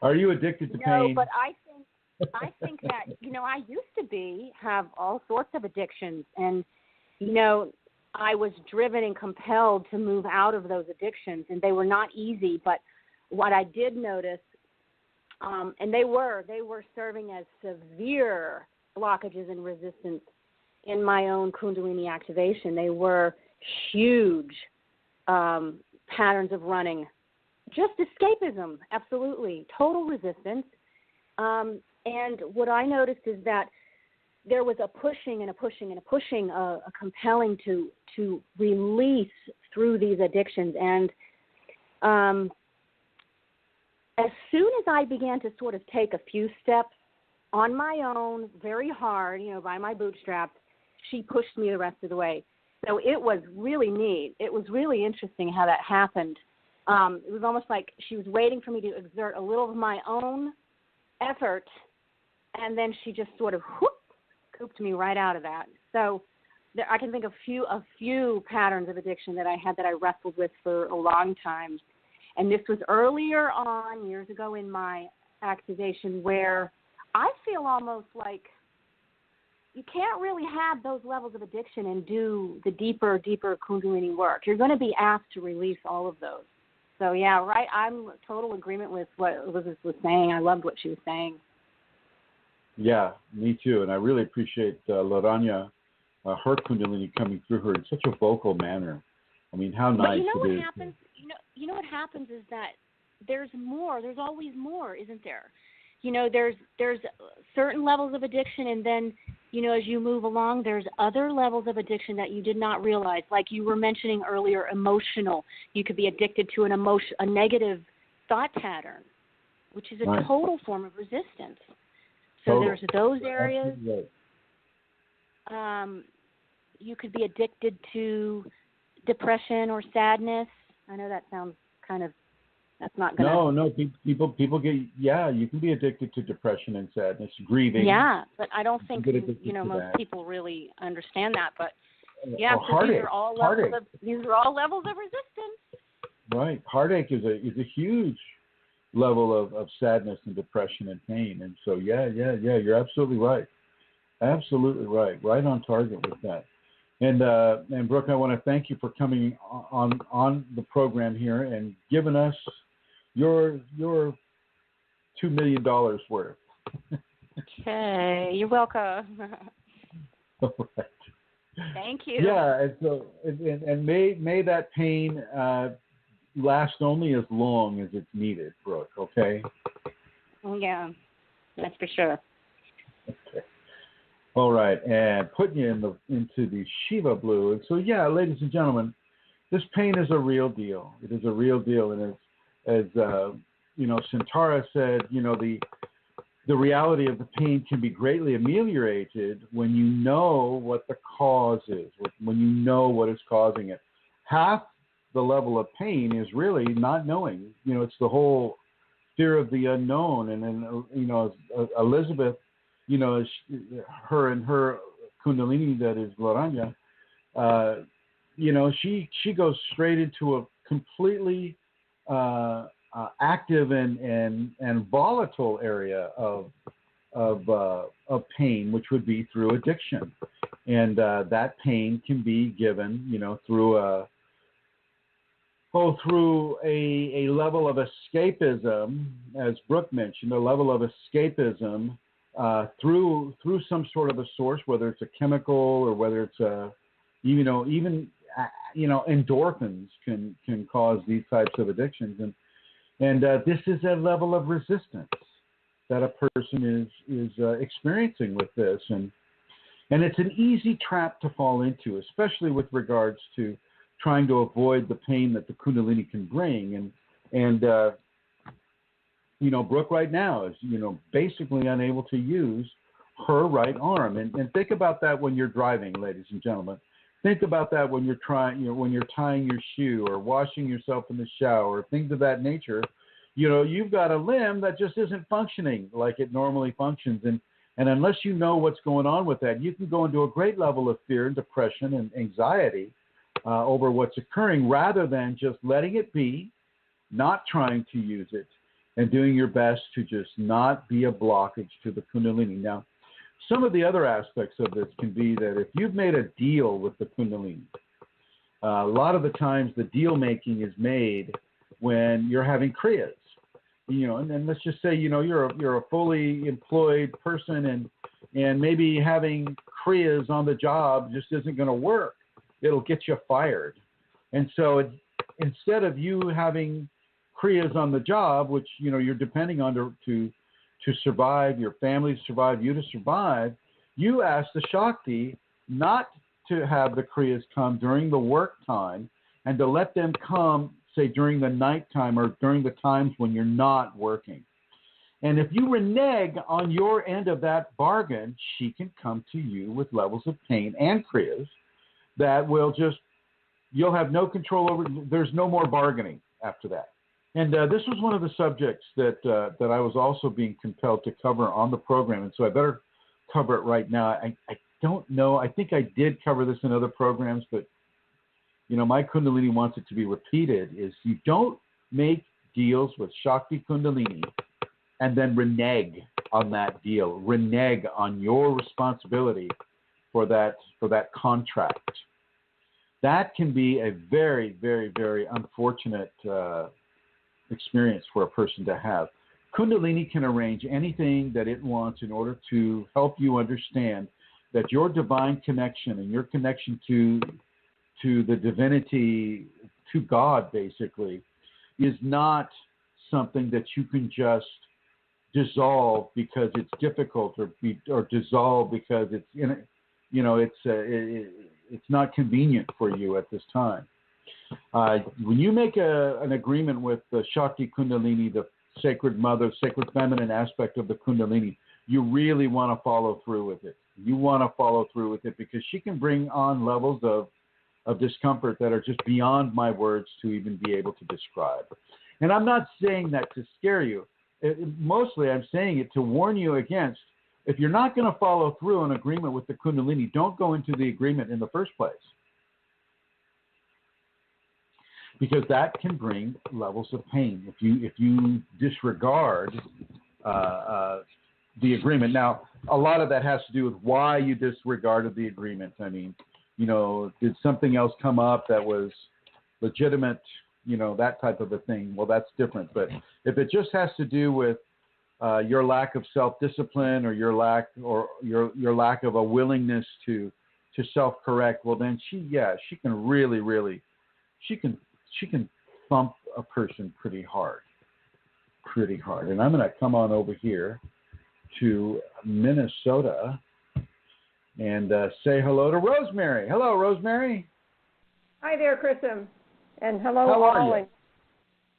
Are you addicted to pain? No, but I think that, I used to have all sorts of addictions. And, I was driven and compelled to move out of those addictions. And they were not easy. But what I did notice, and they were serving as severe blockages and resistance in my own Kundalini activation. They were huge patterns of running, just escapism, absolutely, total resistance. And what I noticed is that there was a pushing and a pushing and a pushing, a compelling to release through these addictions. And as soon as I began to sort of take a few steps on my own, very hard, by my bootstraps, she pushed me the rest of the way. So it was really neat. It was really interesting how that happened. It was almost like she was waiting for me to exert a little of my own effort, and then she just sort of scooped me right out of that. So I can think of a few patterns of addiction that I had that I wrestled with for a long time. And this was earlier on, years ago in my activation, where I feel almost like you can't really have those levels of addiction and do the deeper Kundalini work. You're going to be asked to release all of those. So, yeah, right, I'm in total agreement with what Elizabeth was saying. I loved what she was saying. Yeah, me too. And I really appreciate Lorania, her Kundalini coming through her in such a vocal manner. I mean, how nice what it is. Happens? You know what happens is that there's more. There's always more, isn't there? There's certain levels of addiction, and then, as you move along, there's other levels of addiction that you did not realize. Like you were mentioning earlier, emotional. You could be addicted to a negative thought pattern, which is a total form of resistance. So there's those areas. You could be addicted to depression or sadness. I know that sounds kind of, that's not going to... No, people get, you can be addicted to depression and sadness, grieving. Yeah, but I don't think, most people really understand that. But, yeah, so heartache. These are all levels of resistance. Right. Heartache is a huge level of sadness and depression and pain. And so, you're absolutely right. Absolutely right. Right on target with that. And Brooke, I want to thank you for coming on the program here and giving us your $2 million worth. Okay, you're welcome. All right. Thank you. Yeah, and so and may that pain last only as long as it's needed, Brooke. Okay. Yeah, that's for sure. Okay. All right, and putting you into the Shiva blue. And so, ladies and gentlemen, this pain is a real deal. It is a real deal, and as Santara said, the reality of the pain can be greatly ameliorated when you know what the cause is, when you know what is causing it. Half the level of pain is really not knowing. It's the whole fear of the unknown, and then Elizabeth. Her and her Kundalini, that is Lorania, she goes straight into a completely active and volatile area of pain, which would be through addiction, and that pain can be given, through a level of escapism, as Brooke mentioned, a level of escapism through some sort of a source, whether it's a chemical or whether it's even endorphins can cause these types of addictions, and this is a level of resistance that a person is experiencing with this, and it's an easy trap to fall into, especially with regards to trying to avoid the pain that the Kundalini can bring, and Brooke right now is basically unable to use her right arm, and think about that when you're driving, ladies and gentlemen. Think about that when you're when you're tying your shoe or washing yourself in the shower, things of that nature. You've got a limb that just isn't functioning like it normally functions. And unless you know what's going on with that, you can go into a great level of fear and depression and anxiety over what's occurring, rather than just letting it be, not trying to use it, and doing your best to just not be a blockage to the Kundalini. Now, some of the other aspects of this can be that if you've made a deal with the Kundalini, a lot of the times the deal making is made when you're having Kriyas. And then let's just say, you're a fully employed person, and maybe having Kriyas on the job just isn't going to work. It'll get you fired. And so instead of you having Kriyas on the job, which, you're depending on to survive, your family to survive, you to survive, you ask the Shakti not to have the Kriyas come during the work time, and to let them come, say, during the nighttime or during the times when you're not working. And if you renege on your end of that bargain, she can come to you with levels of pain and Kriyas that will you'll have no control over. There's no more bargaining after that. And this was one of the subjects that I was also being compelled to cover on the program, and so I better cover it right now. I don't know. I think I did cover this in other programs, but my Kundalini wants it to be repeated, is you don't make deals with Shakti Kundalini and then renege on that deal, renege on your responsibility for that contract. That can be a very, very, very unfortunate experience for a person to have. Kundalini can arrange anything that it wants in order to help you understand that your divine connection and your connection to the divinity, to God basically, is not something that you can just dissolve because it's difficult, or dissolve because it's it's not convenient for you at this time. When you make an agreement with the Shakti Kundalini, the sacred mother, sacred feminine aspect of the Kundalini, you really want to follow through with it. You want to follow through with it because she can bring on levels of discomfort that are just beyond my words to even be able to describe. And I'm not saying that to scare you. Mostly I'm saying it to warn you against, if you're not going to follow through an agreement with the Kundalini, don't go into the agreement in the first place. Because that can bring levels of pain if you disregard the agreement. Now, a lot of that has to do with why you disregarded the agreement. I mean, did something else come up that was legitimate, that type of a thing? Well, that's different. But if it just has to do with your lack of self-discipline, or your lack of a willingness to self-correct, well, then she can really she can thump a person pretty hard. And I'm going to come on over here to Minnesota and say hello to Rosemary. Hello, Rosemary. Hi there, Chrism. And hello, How are all. you?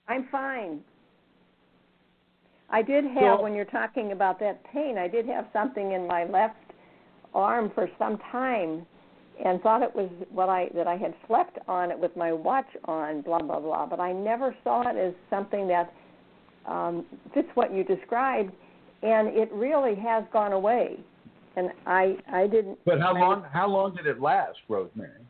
I'm fine. I did have, when you're talking about that pain, I did have something in my left arm for some time, and thought it was that I had slept on it with my watch on, blah, blah, blah. But I never saw it as something that fits what you described, and it really has gone away. And I didn't. But how long did it last, Rosemary?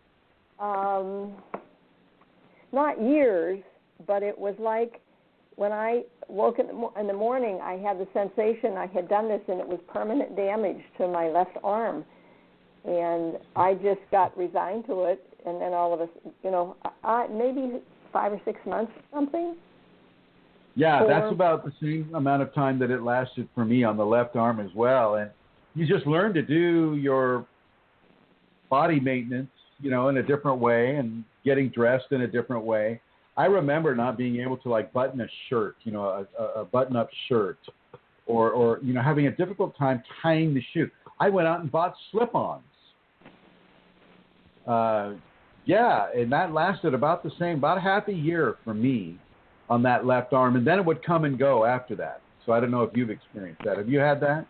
Not years, but it was like when I woke in the morning, I had the sensation I had done this, and it was permanent damage to my left arm. And I just got resigned to it, and then all of us, maybe 5 or 6 months or something. Yeah, that's about the same amount of time that it lasted for me on the left arm as well. And you just learn to do your body maintenance, in a different way, and getting dressed in a different way. I remember not being able to button a shirt, a button-up shirt, or having a difficult time tying the shoe. I went out and bought slip-ons. And that lasted about half a year for me on that left arm, and then it would come and go after that. So I don't know if you've experienced that. Have you had that?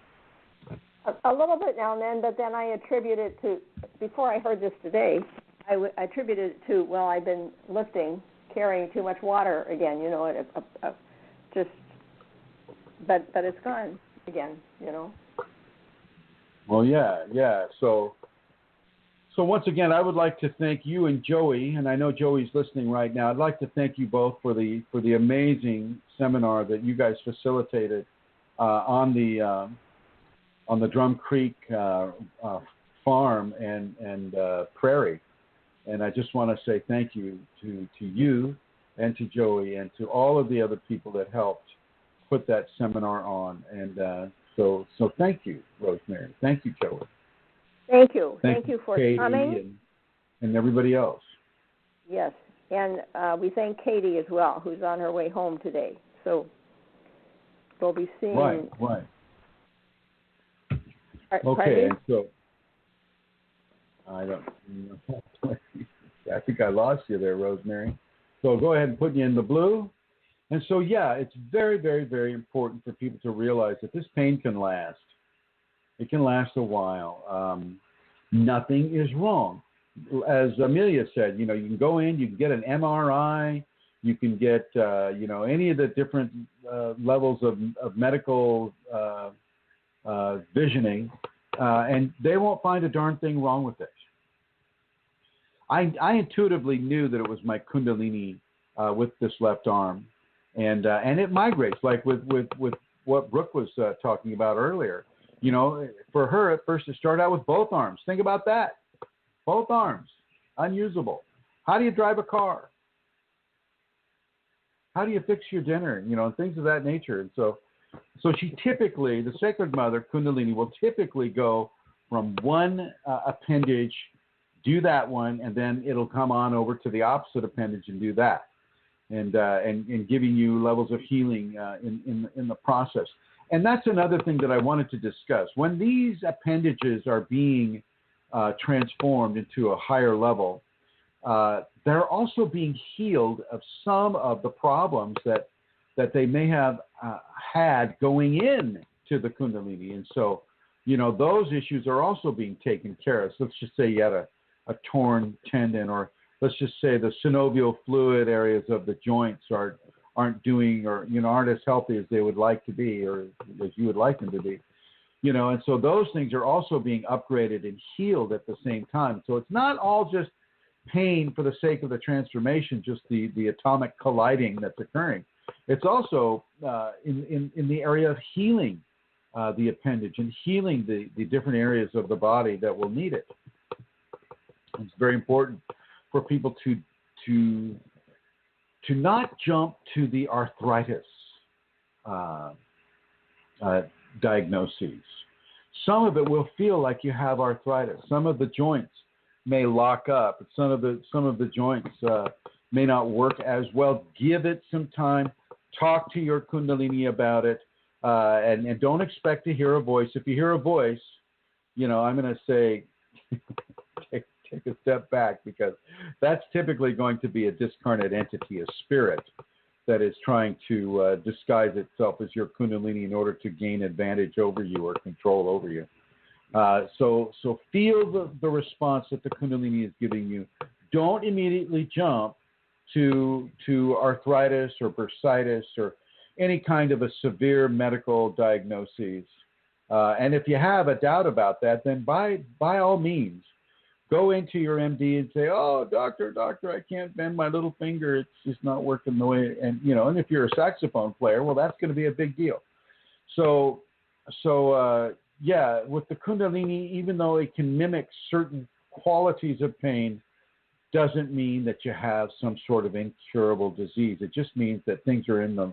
A little bit now and then, but then I attribute it to, before I heard this today, I attributed it to, I've been lifting, carrying too much water again, but it's gone again, Well, yeah. So once again, I would like to thank you and Joey, and I know Joey's listening right now. I'd like to thank you both for the amazing seminar that you guys facilitated on the Drum Creek farm and prairie. And I just want to say thank you to you and to Joey and to all of the other people that helped put that seminar on. And so thank you, Rosemary. Thank you, Joey. Thank you. Thank you for Katie coming. And everybody else. Yes. And we thank Katie as well, who's on her way home today. So we'll be seeing. Right. Okay, and so I don't know. I think I lost you there, Rosemary. So go ahead and put you in the blue. And so, it's very, very, very important for people to realize that this pain can last. It can last a while. Nothing is wrong. As Amelia said, you can go in, you can get an MRI, you can get, any of the different levels of medical visioning, and they won't find a darn thing wrong with it. I intuitively knew that it was my Kundalini with this left arm, and it migrates, like with what Brooke was talking about earlier. For her, at first it started out with both arms. Think about that. Both arms, unusable. How do you drive a car? How do you fix your dinner? And things of that nature. And so she typically, the Sacred Mother, Kundalini, will typically go from one appendage, do that one, and then it'll come on over to the opposite appendage and do that. And giving you levels of healing in the process. And that's another thing that I wanted to discuss. When these appendages are being transformed into a higher level, they're also being healed of some of the problems that they may have had going in to the Kundalini. And so, those issues are also being taken care of. So let's just say you had a torn tendon, or let's just say the synovial fluid areas of the joints aren't doing, or aren't as healthy as they would like to be, or as you would like them to be, and so those things are also being upgraded and healed at the same time. So it's not all just pain for the sake of the transformation, just the atomic colliding that's occurring. It's also in the area of healing the appendage and healing the different areas of the body that will need it. It's very important for people to not jump to the arthritis diagnoses. Some of it will feel like you have arthritis. Some of the joints may lock up. Some of the joints may not work as well. Give it some time. Talk to your Kundalini about it, and don't expect to hear a voice. If you hear a voice, I'm going to say take a step back, because that's typically going to be a discarnate entity, a spirit that is trying to disguise itself as your Kundalini in order to gain advantage over you or control over you. So feel the response that the Kundalini is giving you. Don't immediately jump to arthritis or bursitis or any kind of a severe medical diagnosis. And if you have a doubt about that, then by all means, go into your MD and say, "Oh, doctor, I can't bend my little finger. It's just not working the way." And and if you're a saxophone player, well, that's going to be a big deal. So yeah, with the Kundalini, even though it can mimic certain qualities of pain, doesn't mean that you have some sort of incurable disease. It just means that things are in the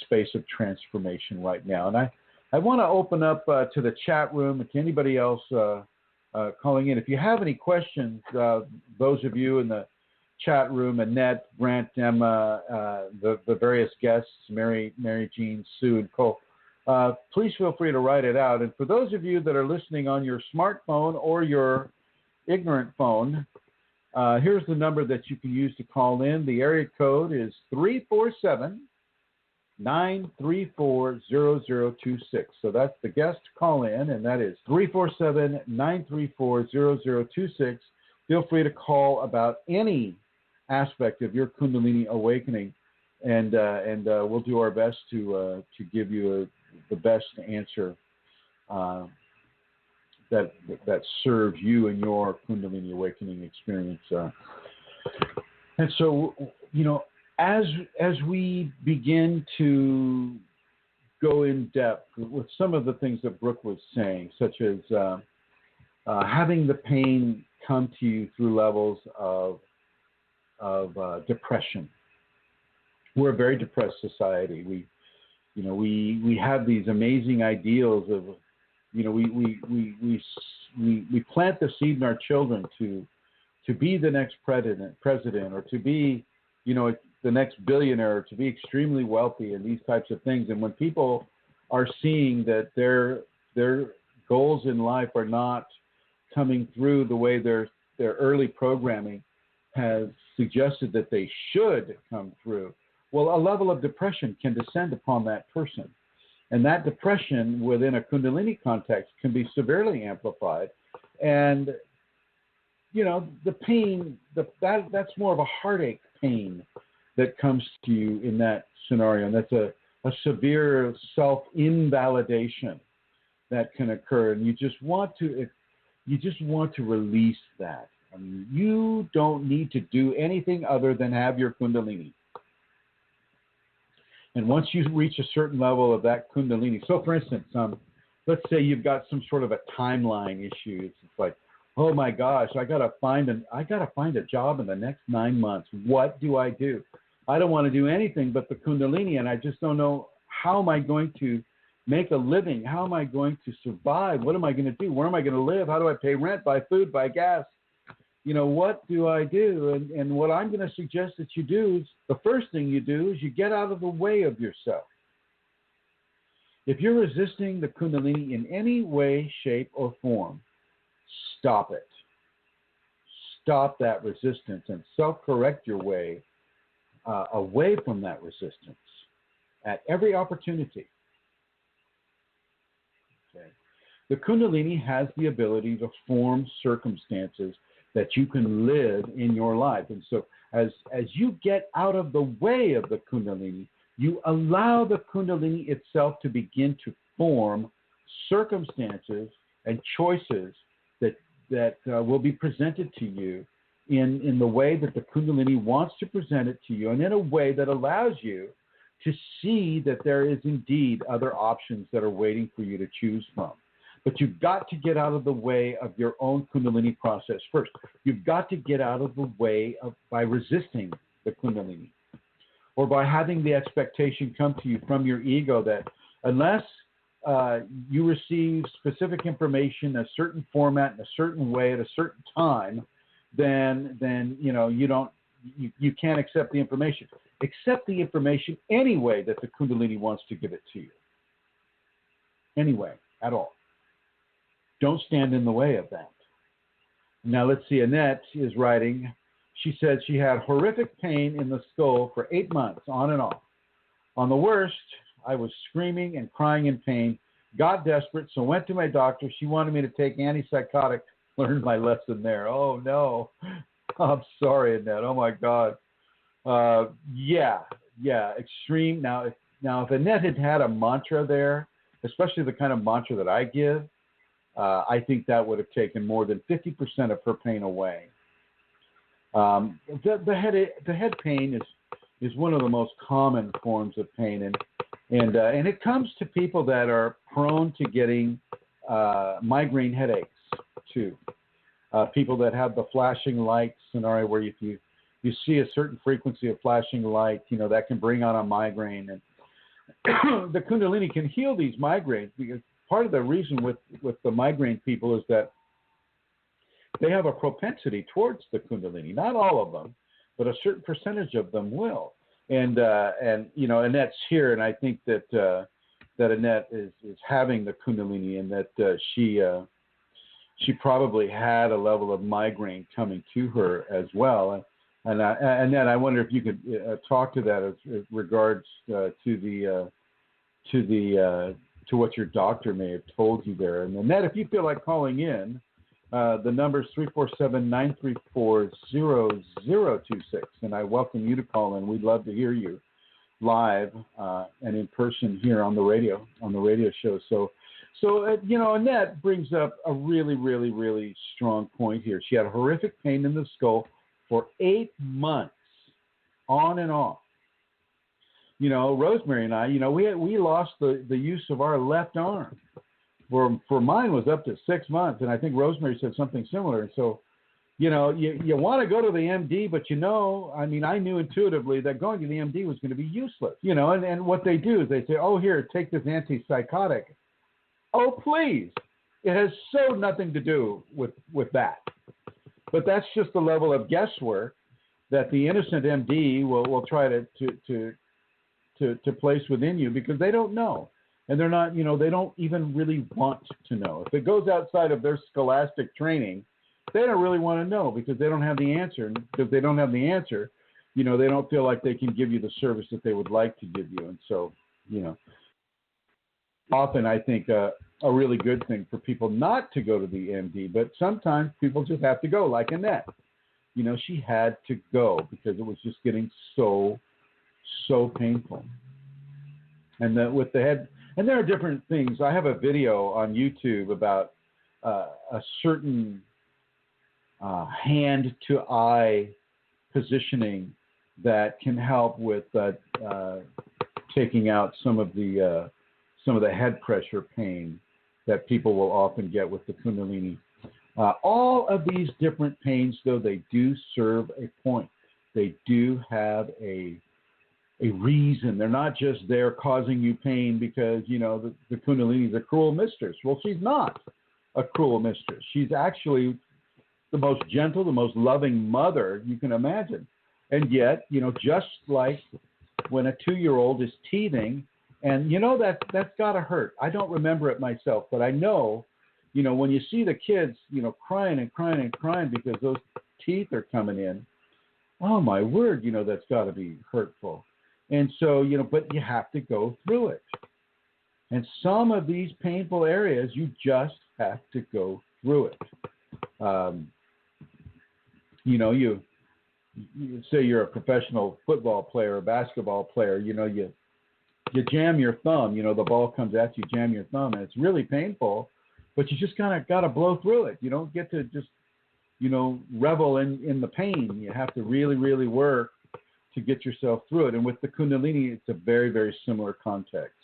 space of transformation right now. And I want to open up to the chat room and to anybody else calling in. If you have any questions, those of you in the chat room, Annette, Brent, Emma, the various guests, Mary Jean, Sue, and Cole, please feel free to write it out. And for those of you that are listening on your smartphone or your ignorant phone, here's the number that you can use to call in. The area code is 347-934-0026. So that's the guest call in, and that is 347-934-0026. Feel free to call about any aspect of your Kundalini awakening, and we'll do our best to give you the best answer that serves you and your Kundalini awakening experience. And so, as we begin to go in depth with some of the things that Brooke was saying, such as having the pain come to you through levels of depression. We're a very depressed society. We have these amazing ideals of, we plant the seed in our children to be the next president, or to be, the next billionaire, or to be extremely wealthy, and these types of things. And when people are seeing that their goals in life are not coming through the way their early programming has suggested that they should come through, well, a level of depression can descend upon that person. And that depression within a Kundalini context can be severely amplified. And, the pain, that's more of a heartache pain that comes to you in that scenario. And that's a severe self-invalidation that can occur. And you just want to release that. I mean, you don't need to do anything other than have your Kundalini. And once you reach a certain level of that Kundalini, so for instance, let's say you've got some sort of a timeline issue. It's like, oh my gosh, I gotta find a job in the next 9 months. What do? I don't want to do anything but the Kundalini, and I just don't know, how am I going to make a living? How am I going to survive? What am I going to do? Where am I going to live? How do I pay rent, buy food, buy gas? What do I do? And what I'm going to suggest that you do is, the first thing you do is you get out of the way of yourself. If you're resisting the Kundalini in any way, shape, or form, stop it. Stop that resistance and self-correct your way away from that resistance at every opportunity. Okay. The Kundalini has the ability to form circumstances that you can live in your life. And so as you get out of the way of the Kundalini, you allow the Kundalini itself to begin to form circumstances and choices that will be presented to you in the way that the Kundalini wants to present it to you, and in a way that allows you to see that there is indeed other options that are waiting for you to choose from. But you've got to get out of the way of your own Kundalini process first. You've got to get out of the way by resisting the Kundalini, or by having the expectation come to you from your ego that unless you receive specific information, a certain format, in a certain way, at a certain time, then you can't accept the information. Accept the information any way that the Kundalini wants to give it to you. Any way at all. Don't stand in the way of that. Now let's see, Annette is writing. She said she had horrific pain in the skull for 8 months, on and off. On the worst, I was screaming and crying in pain, got desperate, so went to my doctor. She wanted me to take antipsychotic. Learned my lesson there. Oh, no. I'm sorry, Annette. Oh, my God. Yeah, extreme. Now, if Annette had a mantra there, especially the kind of mantra that I give, I think that would have taken more than 50% of her pain away. The head pain is one of the most common forms of pain, and it comes to people that are prone to getting migraine headaches too. People that have the flashing light scenario, where if you see a certain frequency of flashing light, that can bring on a migraine. And the Kundalini can heal these migraines, because part of the reason with the migraine people is that they have a propensity towards the Kundalini. Not all of them, but a certain percentage of them will. And Annette's here, and I think that Annette is having the Kundalini, and that she probably had a level of migraine coming to her as well. And Annette, I wonder if you could talk to that as regards to what your doctor may have told you there. And Annette, if you feel like calling in, the number is 347-934-0026, and I welcome you to call in. We'd love to hear you live and in person here on the radio show. So Annette brings up a really, really, really strong point here. She had horrific pain in the skull for 8 months, on and off. Rosemary and I, we lost the use of our left arm. For mine was up to 6 months, and I think Rosemary said something similar. And so, you want to go to the MD, but I knew intuitively that going to the MD was going to be useless. And what they do is they say, oh, here, take this antipsychotic. Oh, please. It has so nothing to do with that. But that's just the level of guesswork that the innocent MD will try to place within you, because they don't know. And they're not, they don't even really want to know. If it goes outside of their scholastic training, they don't really want to know, because they don't have the answer. And because they don't have the answer, they don't feel like they can give you the service that they would like to give you. And so, often I think a really good thing for people not to go to the MD, but sometimes people just have to go, like Annette. She had to go because it was just getting so painful. And with the head, and there are different things. I have a video on YouTube about a certain hand-to-eye positioning that can help with taking out some of the head pressure pain that people will often get with the Kundalini. All of these different pains, though, they do serve a point. They do have a reason. They're not just there causing you pain because, the Kundalini is a cruel mistress. Well, she's not a cruel mistress. She's actually the most gentle, the most loving mother you can imagine. And yet, just like when a 2-year-old is teething, and that's got to hurt. I don't remember it myself, but I know, when you see the kids, crying and crying and crying because those teeth are coming in, oh my word, that's got to be hurtful. And so, but you have to go through it. And some of these painful areas, you just have to go through it. You say you're a professional football player or basketball player, you jam your thumb, the ball comes at you, jam your thumb, and it's really painful, but you just kind of got to blow through it. You don't get to just, revel in the pain. You have to really, really work to get yourself through it. And with the Kundalini, it's a very, very similar context.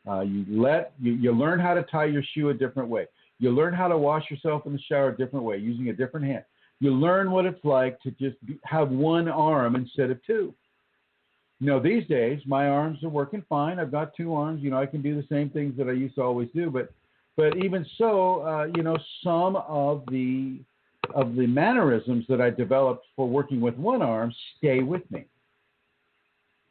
You learn how to tie your shoe a different way. You learn how to wash yourself in the shower a different way, using a different hand. You learn what it's like to just have one arm instead of two. These days, my arms are working fine. I've got 2 arms. I can do the same things that I used to always do. But even so, some of the mannerisms that I developed for working with one arm stay with me.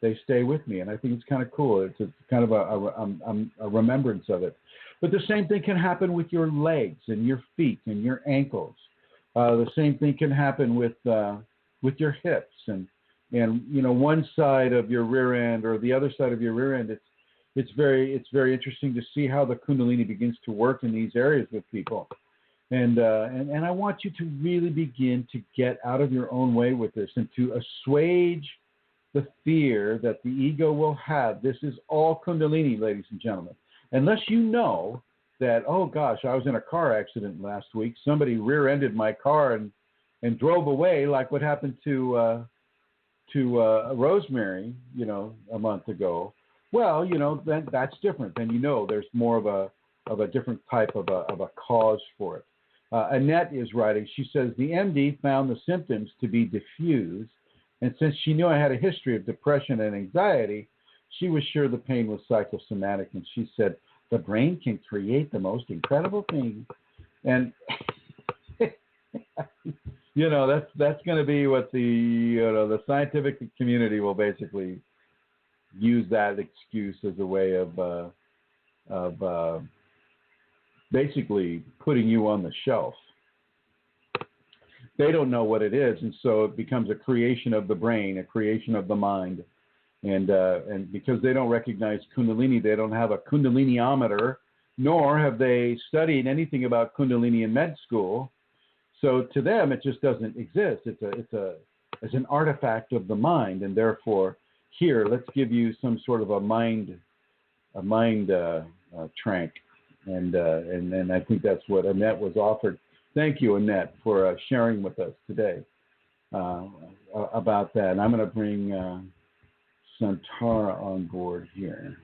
They stay with me, and I think it's kind of cool. It's kind of a remembrance of it. But the same thing can happen with your legs and your feet and your ankles. The same thing can happen with your hips and one side of your rear end or the other side of your rear end. It's very interesting to see how the Kundalini begins to work in these areas with people. And I want you to really begin to get out of your own way with this and to assuage the fear that the ego will have. This is all Kundalini, ladies and gentlemen. Unless you know that, oh gosh, I was in a car accident last week. Somebody rear-ended my car and drove away, like what happened to Rosemary, a month ago. Well, then that's different. Then there's more of a different type of a cause for it. Annette is writing. She says the MD found the symptoms to be diffuse, and since she knew I had a history of depression and anxiety, she was sure the pain was psychosomatic. And she said the brain can create the most incredible things, and that's going to be what the scientific community will basically use that excuse as a way of basically putting you on the shelf. They don't know what it is, and so it becomes a creation of the brain, a creation of the mind, and because they don't recognize Kundalini, they don't have a Kundaliniometer, nor have they studied anything about Kundalini in med school. So to them, it just doesn't exist. It's an artifact of the mind, and therefore, here, let's give you some sort of a mind trank, and I think that's what Annette was offered. Thank you, Annette, for sharing with us today about that. And I'm going to bring Santara on board here.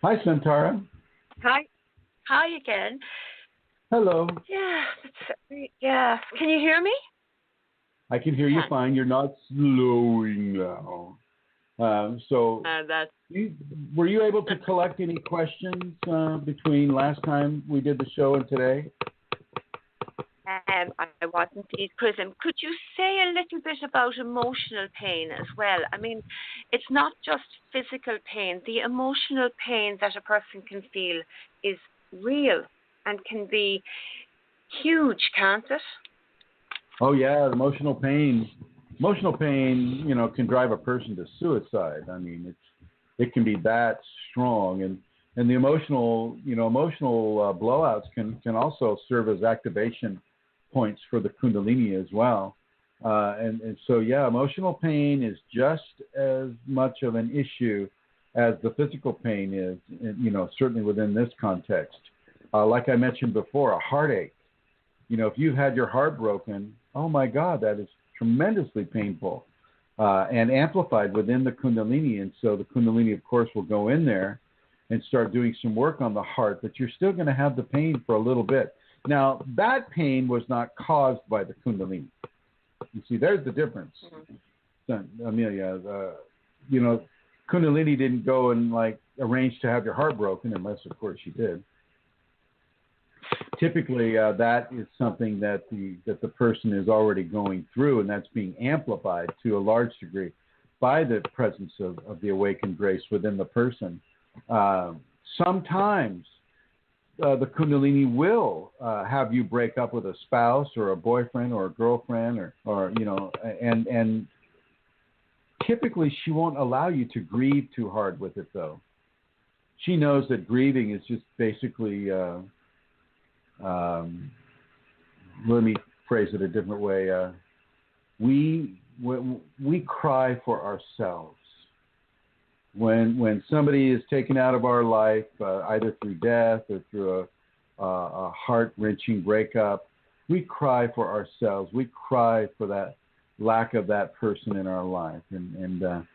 Hi, Santara. Hi again. Hello. Yeah. Can you hear me? I can hear you fine. You're not slowing now. Were you able to collect any questions between last time we did the show and today? I was indeed, Chrism. Could you say a little bit about emotional pain as well? I mean, it's not just physical pain. The emotional pain that a person can feel is real and can be huge, can't it? Oh yeah, emotional pain. Emotional pain, can drive a person to suicide. I mean, it can be that strong, and the emotional blowouts can also serve as activation points for the Kundalini as well. And so emotional pain is just as much of an issue as the physical pain is, certainly within this context. Like I mentioned before, a heartache. If you've had your heart broken, oh my God, that is tremendously painful and amplified within the Kundalini. And so the Kundalini, of course, will go in there and start doing some work on the heart, but you're still going to have the pain for a little bit. Now, that pain was not caused by the Kundalini. You see, there's the difference. Amelia, Kundalini didn't go and arrange to have your heart broken, unless, of course, she did. Typically, that is something that the person is already going through, and that's being amplified to a large degree by the presence of the awakened grace within the person. Sometimes the Kundalini will have you break up with a spouse or a boyfriend or a girlfriend, or and typically she won't allow you to grieve too hard with it, though. She knows that grieving is just basically let me phrase it a different way. We cry for ourselves when somebody is taken out of our life, either through death or through a heart-wrenching breakup. We cry for ourselves. We cry for that lack of that person in our life, and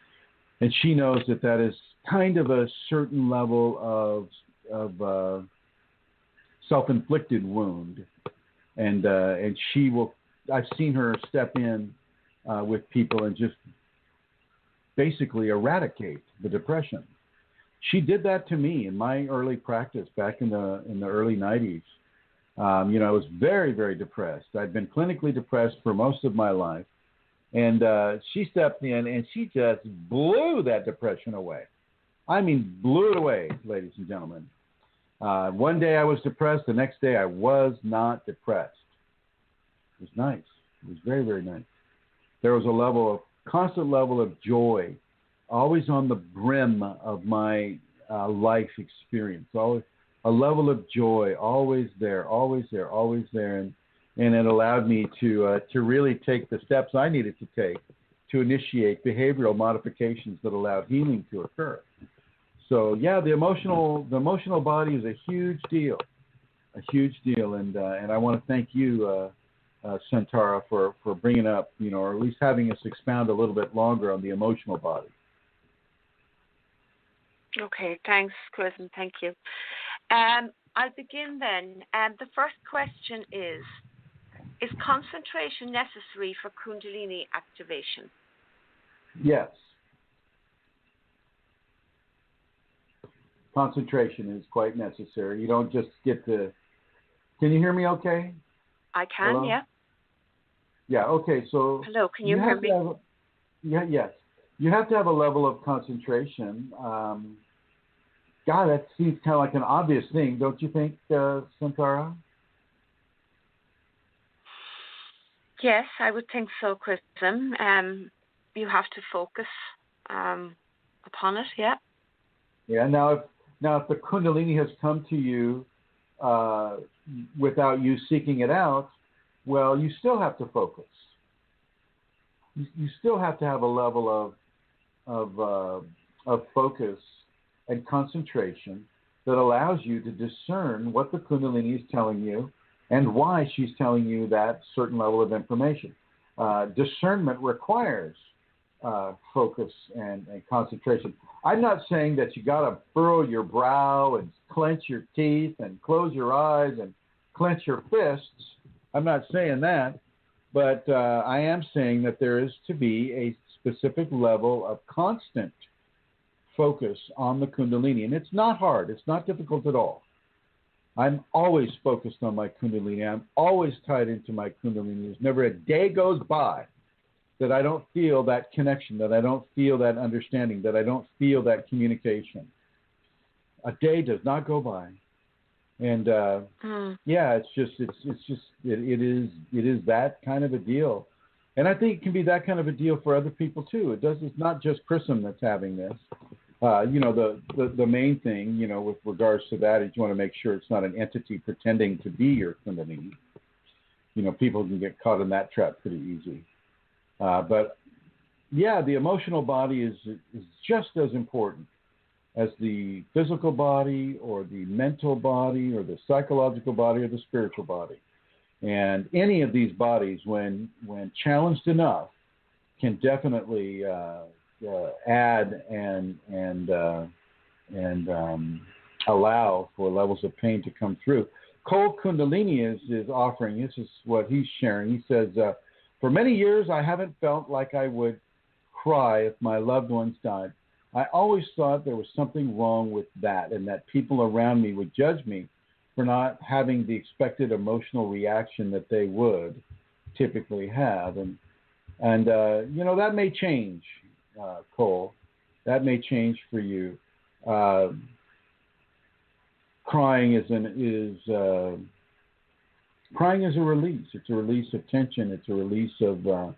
she knows that is kind of a certain level of self-inflicted wound, and she will. I've seen her step in with people and just basically eradicate the depression. She did that to me in my early practice back in the early 90s. I was very, very depressed. I'd been clinically depressed for most of my life, and she stepped in and she just blew that depression away. I mean, blew it away, ladies and gentlemen. One day I was depressed. The next day I was not depressed. It was nice. It was very, very nice. There was a constant level of joy, always on the brim of my life experience. Always a level of joy, always there, always there, always there. And it allowed me to really take the steps I needed to take to initiate behavioral modifications that allowed healing to occur. So yeah, the emotional body is a huge deal, and I want to thank you, Santara, for bringing up, or at least having us expound a little bit longer on the emotional body. Okay, thanks, Chrism. Thank you. I'll begin then. The first question is concentration necessary for Kundalini activation? Yes. Concentration is quite necessary. You don't just get to... Can you hear me okay? I can. Hello? Yeah. Yeah, okay, so... Hello, can you hear me? Yes. You have to have a level of concentration. God, that seems kind of like an obvious thing, don't you think, Santara? Yes, I would think so, Chrism. You have to focus upon it, yeah. Yeah, now if the Kundalini has come to you without you seeking it out, well, you still have to focus. You still have to have a level of focus and concentration that allows you to discern what the Kundalini is telling you and why she's telling you that certain level of information. Discernment requires focus and concentration. I'm not saying that you got to furrow your brow and clench your teeth and close your eyes and clench your fists. I'm not saying that, but I am saying that there is to be a specific level of constant focus on the Kundalini. And it's not hard. It's not difficult at all. I'm always focused on my Kundalini. I'm always tied into my Kundalini. There's never a day goes by that I don't feel that connection, that I don't feel that understanding, that I don't feel that communication. A day does not go by. And yeah, it is that kind of a deal. And I think it can be that kind of a deal for other people too. It's not just Chrism that's having this. The main thing, with regards to that is you want to make sure it's not an entity pretending to be your Kundalini. People can get caught in that trap pretty easy. But yeah, the emotional body is just as important as the physical body or the mental body or the psychological body or the spiritual body. And any of these bodies, when challenged enough, can definitely add and allow for levels of pain to come through. Cold Kundalini is offering, this is what he's sharing. He says, for many years, I haven't felt like I would cry if my loved ones died. I always thought there was something wrong with that and that people around me would judge me for not having the expected emotional reaction that they would typically have. And that may change, Cole. That may change for you. Crying is a release. It's a release of tension. It's a release of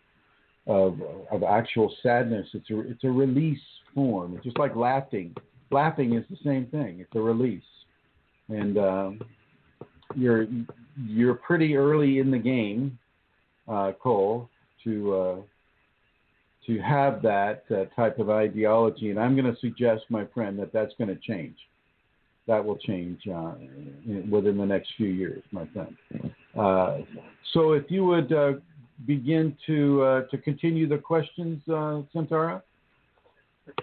actual sadness. It's a release form. It's just like laughing. Laughing is the same thing. It's a release. And you're pretty early in the game, Cole, to have that type of ideology. And I'm going to suggest, my friend, that's going to change. That will change within the next few years, my friend. So if you would begin to continue the questions, Santara.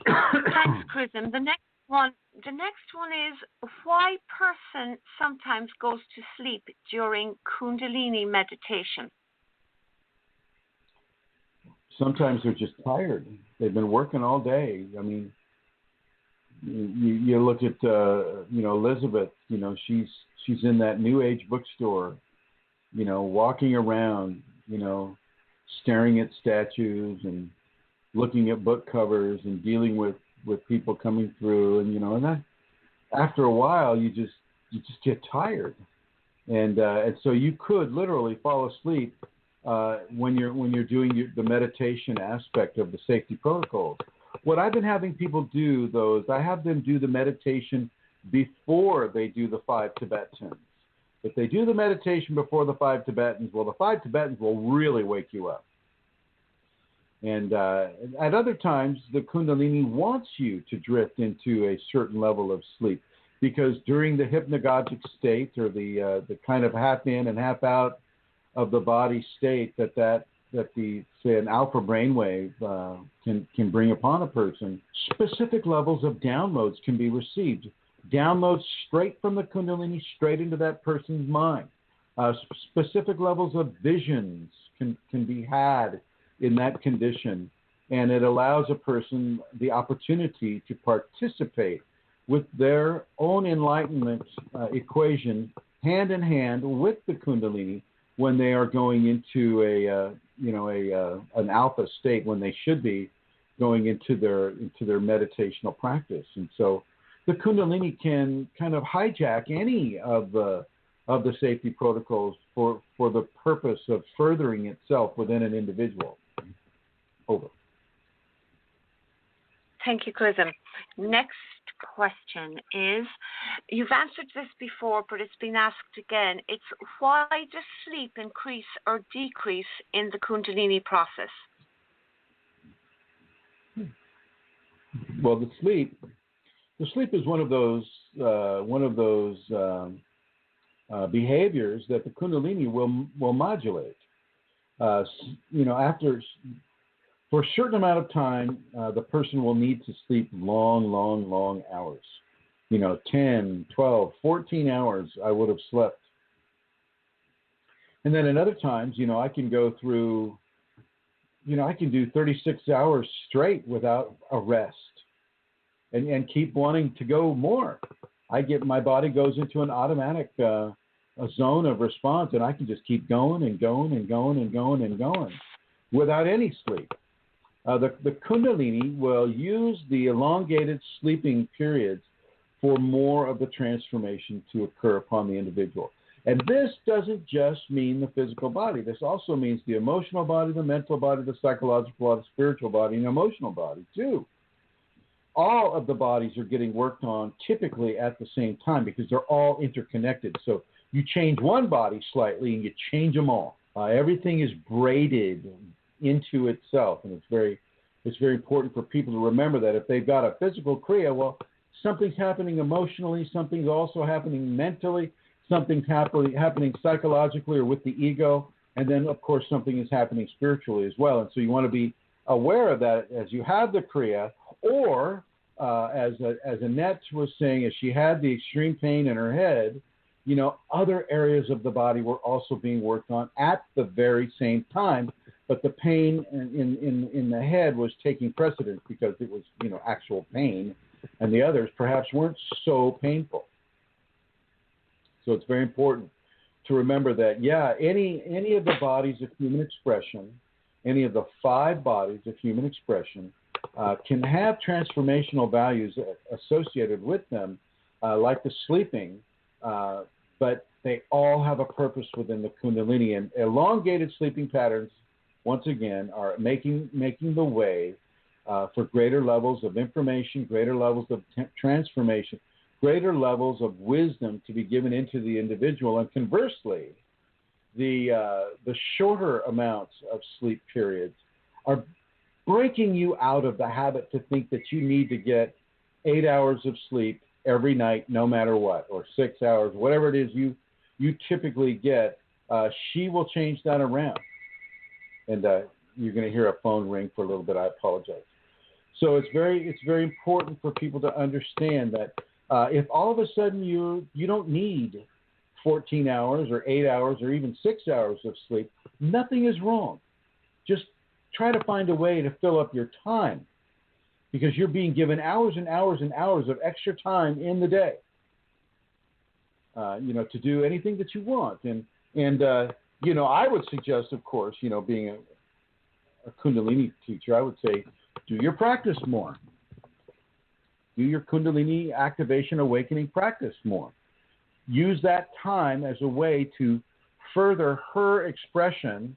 Thanks, Chrism. The next one is why person sometimes goes to sleep during Kundalini meditation. Sometimes they're just tired. They've been working all day. I mean, you look at Elizabeth. She's in that New Age bookstore. Walking around. Staring at statues and looking at book covers and dealing with people coming through, and that after a while you just get tired, and so you could literally fall asleep when you're doing the meditation aspect of the safety protocols. What I've been having people do, though, is I have them do the meditation before they do the 5 Tibetans. If they do the meditation before the 5 Tibetans, well, the 5 Tibetans will really wake you up. And at other times, the Kundalini wants you to drift into a certain level of sleep, because during the hypnagogic state, or the kind of half in and half out of the body state that the, say, an alpha brainwave can bring upon a person, specific levels of downloads can be received. Downloads straight from the Kundalini, straight into that person's mind. Specific levels of visions can be had in that condition, and it allows a person the opportunity to participate with their own enlightenment equation hand in hand with the Kundalini when they are going into an alpha state, when they should be going into their meditational practice. And so the Kundalini can kind of hijack any of the safety protocols for the purpose of furthering itself within an individual. Over. Thank you, Chrism. Next question is, you've answered this before, but it's been asked again. It's, why does sleep increase or decrease in the Kundalini process? Well, the sleep is one of those behaviors that the Kundalini will modulate. After, for a certain amount of time, the person will need to sleep long hours. 10, 12, 14 hours I would have slept. And then at other times, I can go through, I can do 36 hours straight without a rest and keep wanting to go more. My body goes into an automatic a zone of response, and I can just keep going and going and going and going and going without any sleep. The Kundalini will use the elongated sleeping periods for more of the transformation to occur upon the individual. And this doesn't just mean the physical body. This also means the emotional body, the mental body, the psychological body, the spiritual body, and the emotional body too. All of the bodies are getting worked on typically at the same time because they're all interconnected. So you change one body slightly and you change them all. Everything is braided into itself, and it's very important for people to remember that if they've got a physical kriya, well, something's happening emotionally, something's also happening mentally, something's happening psychologically or with the ego, and then of course something is happening spiritually as well. And so you want to be aware of that as you have the kriya, or as Annette was saying, as she had the extreme pain in her head, other areas of the body were also being worked on at the very same time. But the pain in the head was taking precedence because it was, actual pain, and the others perhaps weren't so painful. So it's very important to remember that, any of the bodies of human expression, any of the 5 bodies of human expression, can have transformational values associated with them, like the sleeping, but they all have a purpose within the Kundalini. And elongated sleeping patterns, once again, are making the way for greater levels of information, greater levels of transformation, greater levels of wisdom to be given into the individual. And conversely, the shorter amounts of sleep periods are breaking you out of the habit to think that you need to get 8 hours of sleep every night, no matter what, or 6 hours, whatever it is you typically get. She will change that around. And you're going to hear a phone ring for a little bit. I apologize. So it's very important for people to understand that if all of a sudden you don't need 14 hours or 8 hours or even 6 hours of sleep, nothing is wrong. Just try to find a way to fill up your time, because you're being given hours and hours and hours of extra time in the day, to do anything that you want. And I would suggest, of course, being a Kundalini teacher, I would say, do your practice more. Do your Kundalini activation awakening practice more. Use that time as a way to further her expression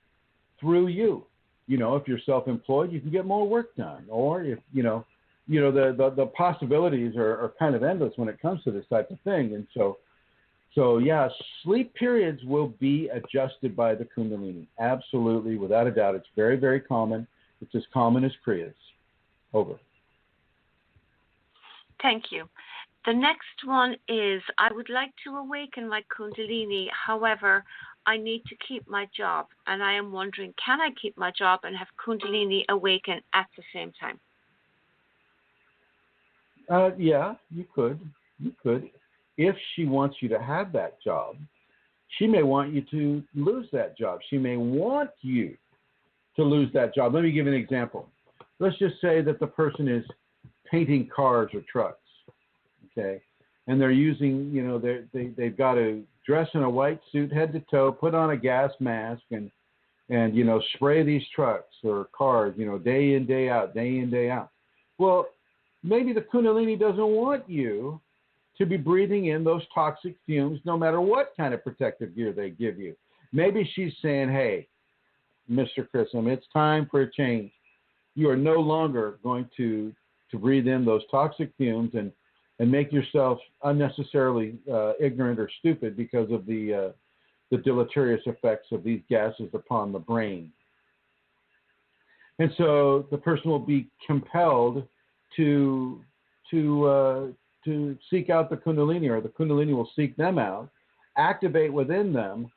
through you. If you're self-employed, you can get more work done. Or if, the possibilities are kind of endless when it comes to this type of thing. And so sleep periods will be adjusted by the Kundalini. Absolutely, without a doubt. It's very, very common. It's as common as Kriya's. Over. Thank you. The next one is, I would like to awaken my Kundalini. However, I need to keep my job. And I am wondering, can I keep my job and have Kundalini awaken at the same time? Yeah, you could. You could. If she wants you to have that job, she may want you to lose that job. She may want you to lose that job. Let me give you an example. Let's just say that the person is painting cars or trucks, okay? And they're using, they've got to dress in a white suit head to toe, put on a gas mask, and spray these trucks or cars, day in, day out, day in, day out. Well, maybe the Kundalini doesn't want you to be breathing in those toxic fumes no matter what kind of protective gear they give you. Maybe she's saying, hey, Mr. Chrism, it's time for a change. You are no longer going to breathe in those toxic fumes and make yourself unnecessarily ignorant or stupid because of the deleterious effects of these gases upon the brain. And so the person will be compelled to seek out the Kundalini, or the Kundalini will seek them out, activate within them.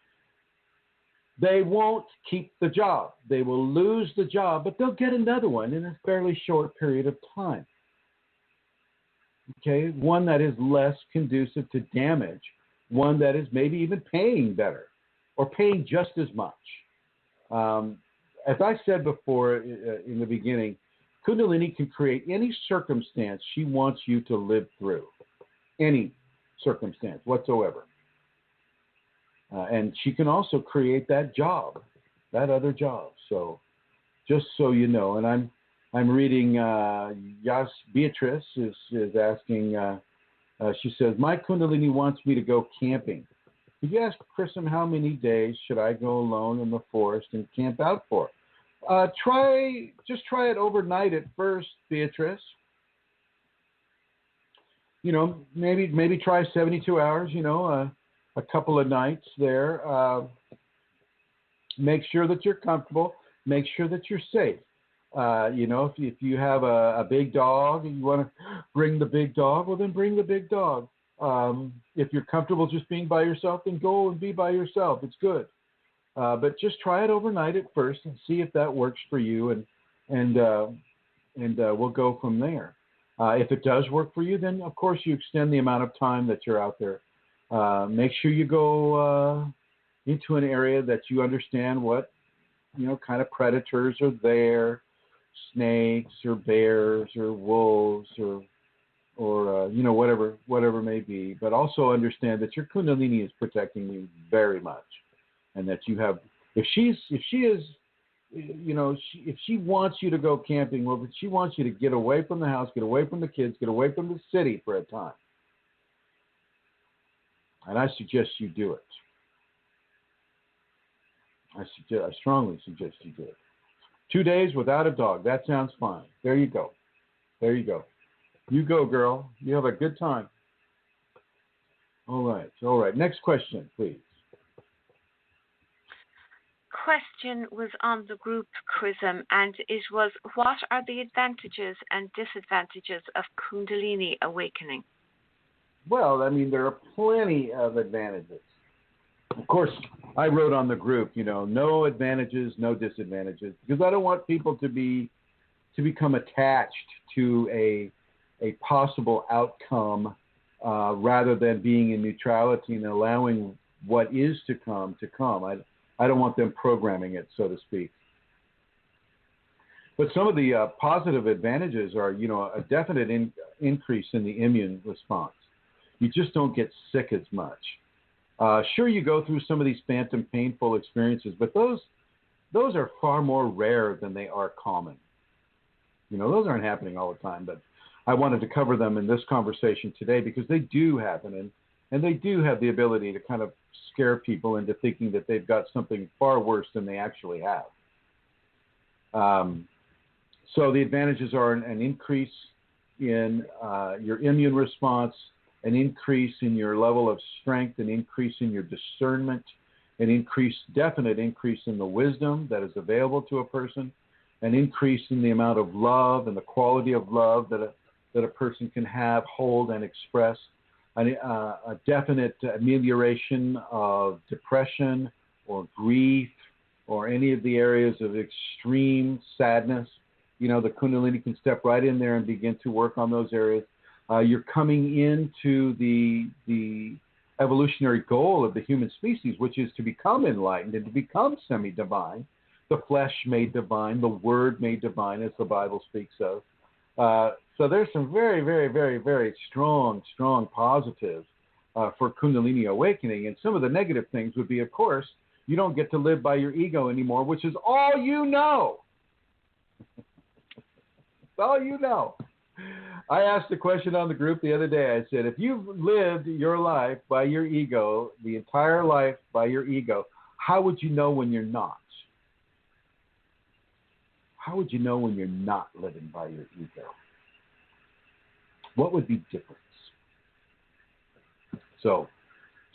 They won't keep the job. They will lose the job, but they'll get another one in a fairly short period of time. Okay, one that is less conducive to damage, one that is maybe even paying better or paying just as much. As I said before in the beginning, Kundalini can create any circumstance she wants you to live through, any circumstance whatsoever. And she can also create that job, that other job. So just so you know, and I'm reading, Beatrice is asking, she says, my Kundalini wants me to go camping. Could you ask Chrism how many days should I go alone in the forest and camp out for? Try it overnight at first, Beatrice. Maybe try 72 hours, a couple of nights there. Make sure that you're comfortable. Make sure that you're safe. If you have a big dog and you want to bring the big dog, well, then bring the big dog. If you're comfortable just being by yourself, then go and be by yourself. It's good. But just try it overnight at first and see if that works for you, and we'll go from there. If it does work for you, then of course you extend the amount of time that you're out there. Make sure you go into an area that you understand what kind of predators are there, snakes or bears or wolves or whatever may be. But also understand that your Kundalini is protecting you very much. And that you have, if she wants you to go camping, well, but she wants you to get away from the house, get away from the kids, get away from the city for a time. And I suggest you do it. I strongly suggest you do it. 2 days without a dog. That sounds fine. There you go. You go, girl. You have a good time. All right. Next question, please. Question was on the group Chrism, and it was, what are the advantages and disadvantages of Kundalini awakening? Well, there are plenty of advantages. Of course, I wrote on the group, no advantages, no disadvantages, because I don't want people to become attached to a possible outcome rather than being in neutrality and allowing what is to come. I don't want them programming it, so to speak. But some of the positive advantages are, a definite increase in the immune response. You just don't get sick as much. Sure, you go through some of these phantom painful experiences, but those are far more rare than they are common. Those aren't happening all the time, but I wanted to cover them in this conversation today because they do happen, and they do have the ability to kind of scare people into thinking that they've got something far worse than they actually have. So the advantages are an increase in your immune response, an increase in your level of strength, an increase in your discernment, definite increase in the wisdom that is available to a person. an increase in the amount of love and the quality of love that a person can have, hold, and express, a definite amelioration of depression or grief or any of the areas of extreme sadness. The Kundalini can step right in there and begin to work on those areas. You're coming into the evolutionary goal of the human species, which is to become enlightened and to become semi-divine, the flesh made divine, the word made divine, as the Bible speaks of. So there's some very, very, very, very strong positives for Kundalini awakening. And some of the negative things would be, of course, you don't get to live by your ego anymore, which is all you know. All you know. I asked a question on the group the other day. I said, if you've lived your life by your ego, the entire life by your ego, how would you know when you're not? How would you know when you're not living by your ego? What would be different? So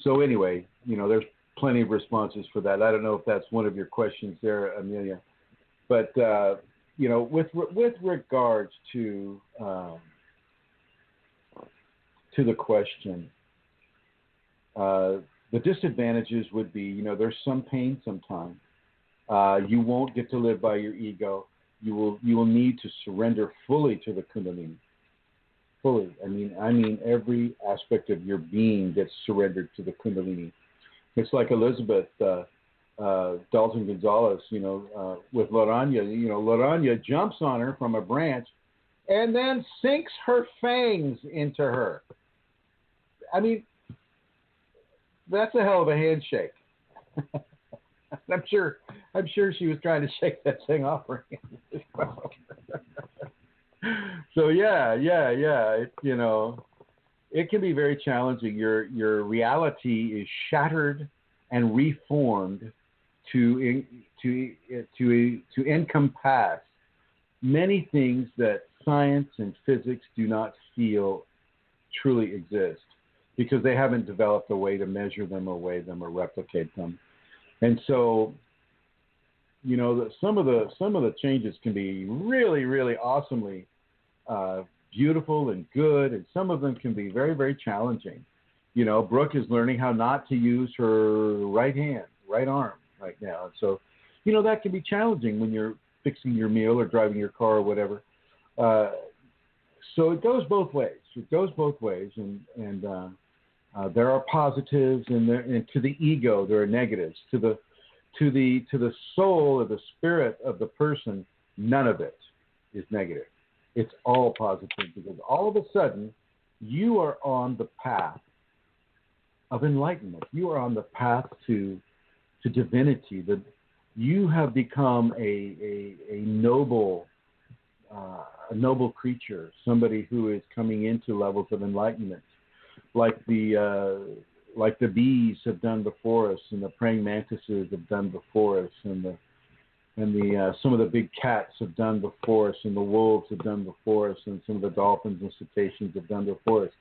anyway, there's plenty of responses for that. I don't know if that's one of your questions there, Amelia, but with regards to the question, the disadvantages would be, there's some pain sometimes. You won't get to live by your ego. You will need to surrender fully to the Kundalini. Fully. I mean, every aspect of your being gets surrendered to the Kundalini. It's like Elizabeth Dalton Gonzalez, with Lorania. Lorania jumps on her from a branch and then sinks her fangs into her. I mean, that's a hell of a handshake. I'm sure she was trying to shake that thing off her hands as well. So yeah. It can be very challenging. Your reality is shattered and reformed to encompass many things that science and physics do not feel truly exist, because they haven't developed a way to measure them or weigh them or replicate them. And so, some of the changes can be really, really awesomely beautiful and good, and some of them can be very, very challenging. Brooke is learning how not to use her right arm right now. So, that can be challenging when you're fixing your meal or driving your car or whatever. So it goes both ways. And there are positives, and to the ego there are negatives. To the soul or the spirit of the person, none of it is negative. It's all positive, because all of a sudden you are on the path of enlightenment. You are on the path to divinity. That you have become a noble creature, somebody who is coming into levels of enlightenment, like the bees have done before us, and the praying mantises have done before us, and some of the big cats have done before us, and the wolves have done before us, and some of the dolphins and cetaceans have done before us.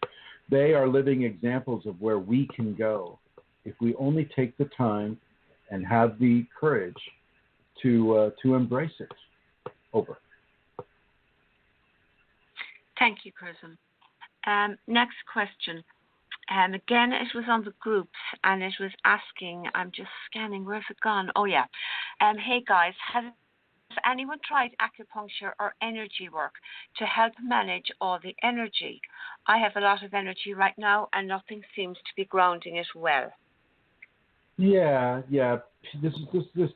They are living examples of where we can go if we only take the time and have the courage to embrace it. Over. Thank you, Chrism. Next question. Again, it was on the groups, and it was asking, I'm just scanning, where's it gone? Oh, yeah. Hey, guys, has anyone tried acupuncture or energy work to help manage all the energy? I have a lot of energy right now, and nothing seems to be grounding it well. Yeah. This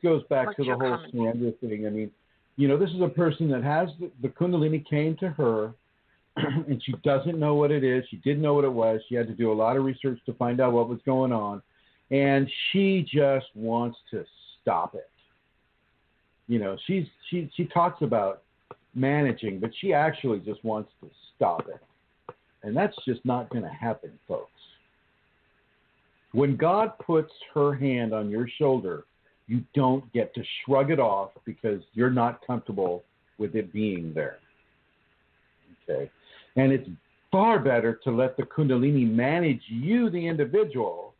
goes back to the whole surrender thing. I mean, this is a person that has the Kundalini came to her, and she doesn't know what it is. She didn't know what it was. She had to do a lot of research to find out what was going on, and she just wants to stop it. She talks about managing, but she actually just wants to stop it, and that's just not going to happen, folks. When God puts her hand on your shoulder, you don't get to shrug it off because you're not comfortable with it being there. Okay. And it's far better to let the Kundalini manage you, the individual,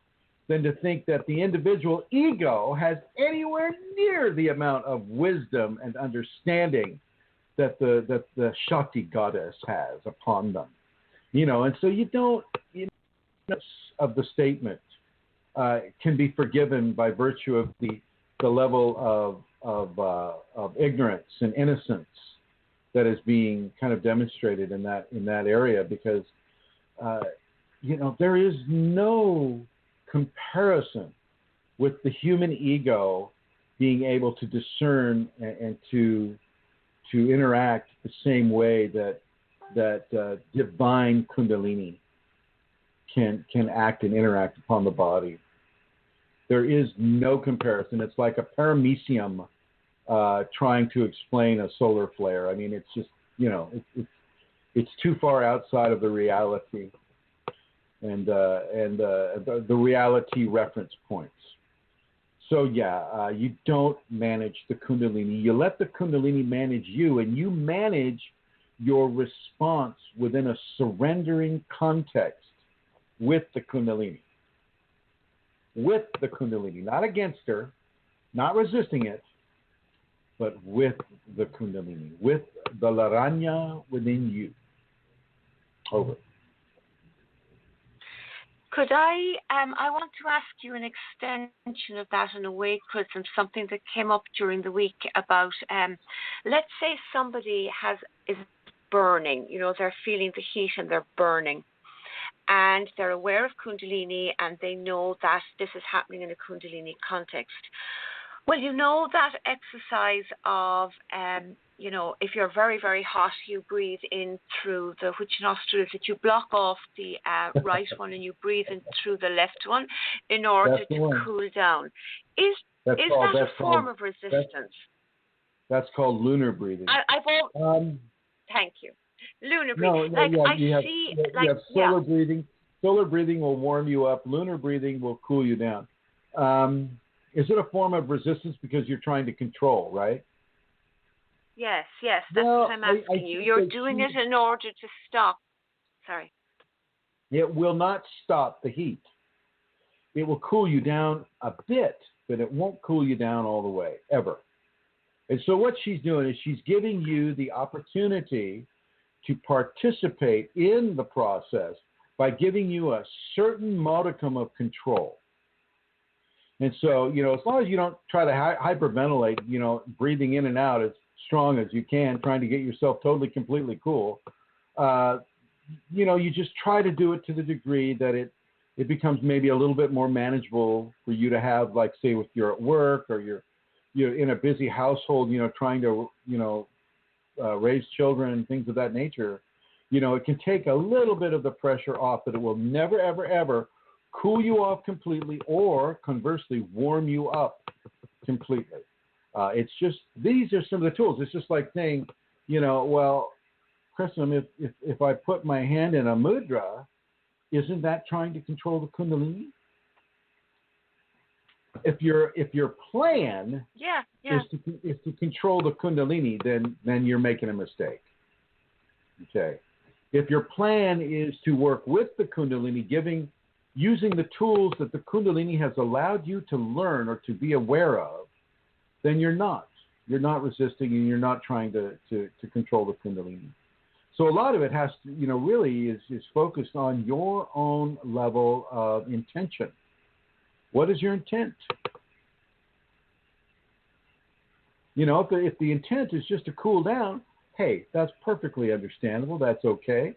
than to think that the individual ego has anywhere near the amount of wisdom and understanding that the Shakti goddess has upon them. And so you don't, of the statement can be forgiven by virtue of the level of ignorance and innocence that is being kind of demonstrated in that area, because there is no comparison with the human ego being able to discern and to interact the same way that divine Kundalini can act and interact upon the body. There is no comparison. It's like a paramecium trying to explain a solar flare. I mean, it's just, it's too far outside of the reality and the reality reference points. So you don't manage the Kundalini. You let the Kundalini manage you, and you manage your response within a surrendering context with the Kundalini. With the Kundalini, not against her, not resisting it, but with the Kundalini, with the Laranya within you. Over. Could I want to ask you an extension of that in a way, Chrism, something that came up during the week about, let's say somebody is burning, they're feeling the heat and they're burning, and they're aware of Kundalini and they know that this is happening in a Kundalini context. Well, that exercise of, if you're very, very hot, you breathe in through which nostril is it? You block off the right one and you breathe in through the left one in order to cool down. Is that a form of resistance? That's called lunar breathing. Thank you. Lunar breathing. You have solar breathing. Solar breathing will warm you up. Lunar breathing will cool you down. Is it a form of resistance because you're trying to control, right? Yes. That's what I'm asking you. You're doing it in order to stop. Sorry. It will not stop the heat. It will cool you down a bit, but it won't cool you down all the way, ever. And so what she's doing is she's giving you the opportunity to participate in the process by giving you a certain modicum of control. And so, as long as you don't try to hyperventilate, breathing in and out as strong as you can, trying to get yourself totally, completely cool, you just try to do it to the degree that it becomes maybe a little bit more manageable for you to have, like, say, if you're at work or you're in a busy household, trying to, raise children and things of that nature. It can take a little bit of the pressure off, but it will never, ever, ever cool you off completely, or conversely warm you up completely. It's just, these are some of the tools. It's just like saying, well, Chrism, if I put my hand in a mudra, isn't that trying to control the Kundalini? If your plan is to control the Kundalini, then you're making a mistake. Okay. If your plan is to work with the Kundalini, using the tools that the Kundalini has allowed you to learn or to be aware of, then you're not resisting, and you're not trying to control the Kundalini. So a lot of it has to, really is focused on your own level of intention. What is your intent? If the intent is just to cool down, hey, that's perfectly understandable. That's okay.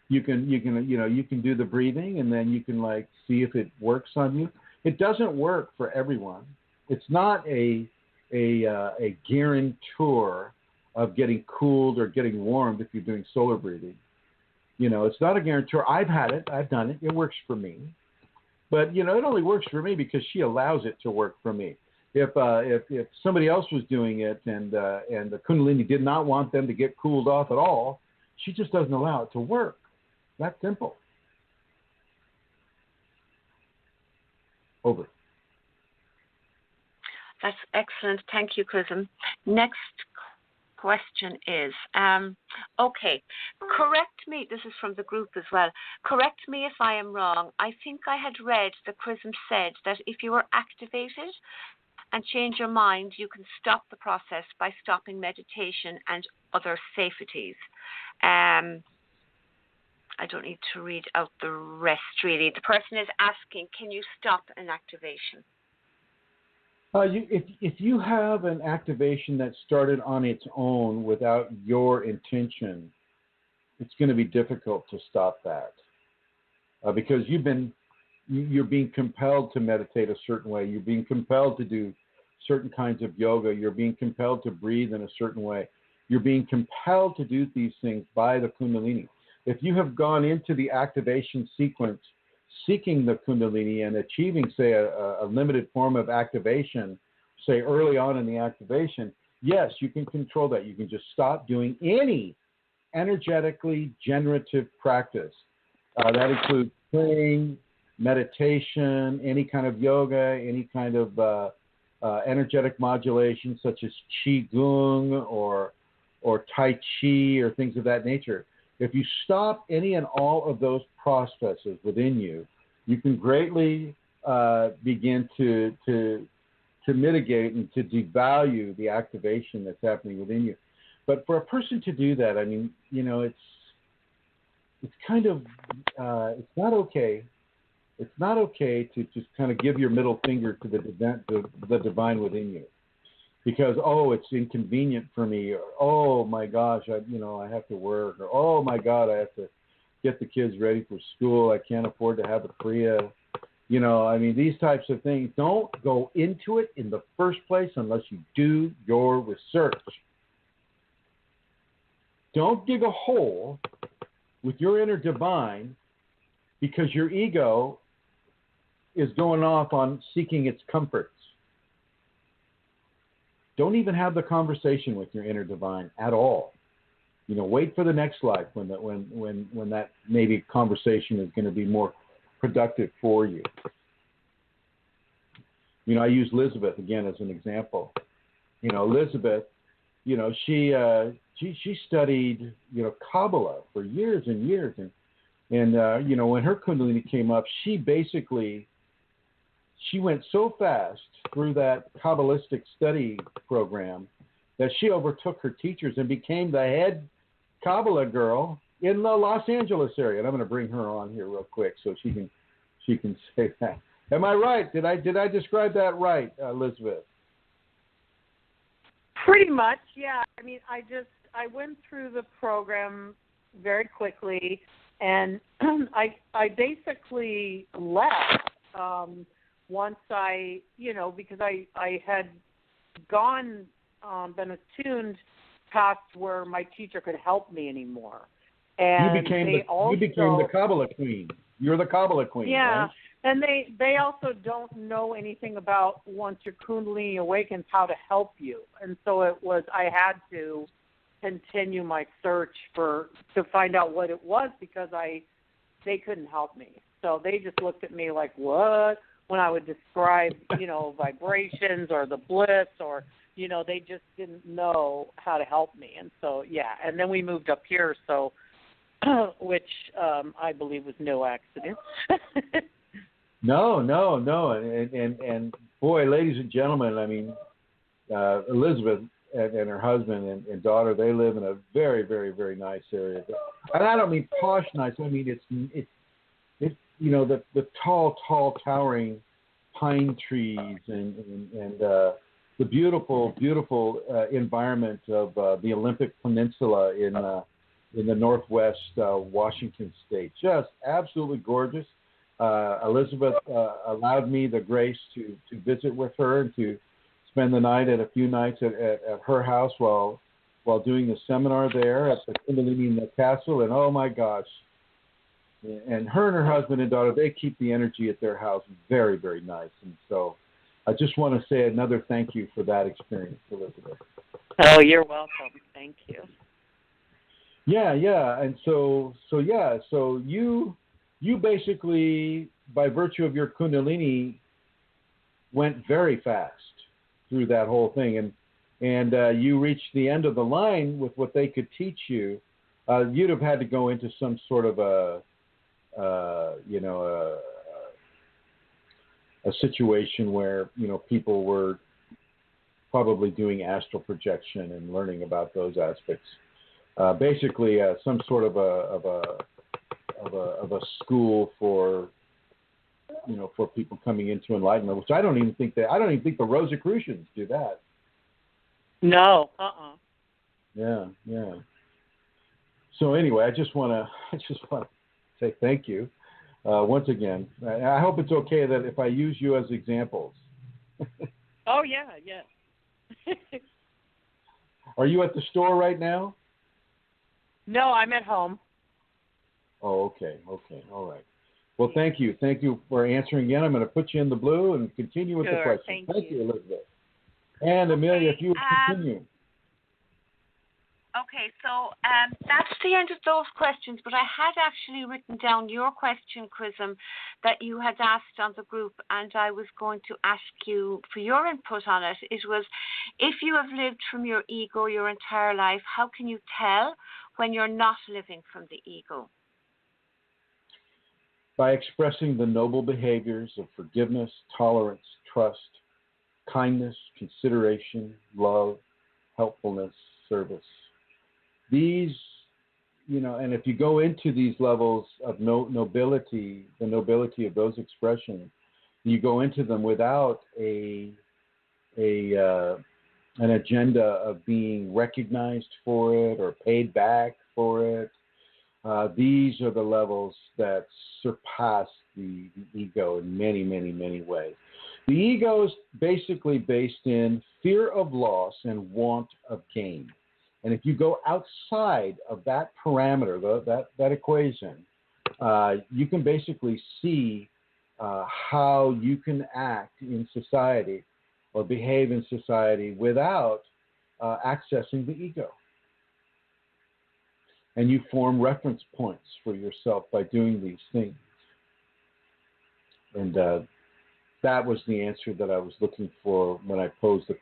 You can do the breathing, and then you can see if it works on you. It doesn't work for everyone. It's not a guarantor of getting cooled or getting warmed if you're doing solar breathing. It's not a guarantor. I've had it. I've done it. It works for me. But, it only works for me because she allows it to work for me. If somebody else was doing it and the Kundalini did not want them to get cooled off at all, she just doesn't allow it to work. That simple. Over. That's excellent. Thank you, Chrism. Next question is, okay, correct me, this is from the group as well, correct me if I am wrong. I think I had read that Chrism said that if you are activated and change your mind, you can stop the process by stopping meditation and other safeties. I don't need to read out the rest, really. The person is asking, can you stop an activation? If you have an activation that started on its own without your intention, it's going to be difficult to stop that because you're being compelled to meditate a certain way. You're being compelled to do certain kinds of yoga. You're being compelled to breathe in a certain way. You're being compelled to do these things by the Kundalini. If you have gone into the activation sequence seeking the Kundalini and achieving, say, a limited form of activation, say early on in the activation, yes, you can control that. You can just stop doing any energetically generative practice. That includes praying, meditation, any kind of yoga, any kind of energetic modulation such as Qigong or Tai Chi or things of that nature. If you stop any and all of those processes within you, you can greatly begin to mitigate and to devalue the activation that's happening within you. But for a person to do that, I mean, it's kind of it's not okay. It's not okay to just kind of give your middle finger to the divine within you, because it's inconvenient for me, or oh my gosh, I have to work, or oh my God, I have to get the kids ready for school. I can't afford to have a Priya. These types of things. Don't go into it in the first place unless you do your research. Don't dig a hole with your inner divine because your ego is going off on seeking its comforts. Don't even have the conversation with your inner divine at all. Wait for the next life when that maybe conversation is going to be more productive for you. I use Elizabeth again as an example. Elizabeth, she studied Kabbalah for years and years, and when her Kundalini came up, she went so fast through that Kabbalistic study program that she overtook her teachers and became the head Kabbalah girl in the Los Angeles area. And I'm going to bring her on here real quick so she can say that. Am I right? Did I describe that right, Elizabeth? Pretty much, yeah. I went through the program very quickly, and I basically left once because I had been attuned past where my teacher could help me anymore. And you became the Kabbalah queen. You're the Kabbalah queen, yeah. Right? And they also don't know anything about once your Kundalini awakens how to help you. And so I had to continue my search to find out what it was because they couldn't help me. So they just looked at me like, what? When I would describe, vibrations or the bliss or, they just didn't know how to help me. And so, yeah. And then we moved up here, so, which I believe was no accident. No. And boy, ladies and gentlemen, Elizabeth and her husband and daughter, they live in a very, very, very nice area. And I don't mean posh nice. I mean, it's the tall, towering pine trees and the beautiful, beautiful environment of the Olympic Peninsula in the northwest Washington state. Just absolutely gorgeous. Elizabeth allowed me the grace to visit with her and to spend the night at a few nights at her house while doing the seminar there at the Kundalini in the castle. And oh my gosh. And her husband and daughter, they keep the energy at their house very, very nice. And so I just want to say another thank you for that experience, Elizabeth. Oh, you're welcome. Thank you. Yeah. And so you basically, by virtue of your Kundalini, went very fast through that whole thing. and you reached the end of the line with what they could teach you, you'd have had to go into some sort of a situation where, people were probably doing astral projection and learning about those aspects. Basically, some sort of a school for for people coming into enlightenment, which I don't even think the Rosicrucians do that. No. Yeah. So anyway, I just want to say thank you once again. I hope it's okay that if I use you as examples. Oh yeah. Are you at the store right now? No, I'm at home. Oh, okay, all right. Well, thank you for answering again. I'm going to put you in the blue and continue with the question. Thank you, Elizabeth. And Amelia, if you would continue. Okay, so that's the end of those questions, but I had actually written down your question, Chrism, that you had asked on the group, and I was going to ask you for your input on it. It was, if you have lived from your ego your entire life, how can you tell when you're not living from the ego? By expressing the noble behaviors of forgiveness, tolerance, trust, kindness, consideration, love, helpfulness, service. These, and if you go into these levels of nobility, the nobility of those expressions, you go into them without an agenda of being recognized for it or paid back for it. These are the levels that surpass the ego in many, many, many ways. The ego is basically based in fear of loss and want of gain. And if you go outside of that parameter, that equation, you can basically see how you can act in society or behave in society without accessing the ego. And you form reference points for yourself by doing these things. And that was the answer that I was looking for when I posed the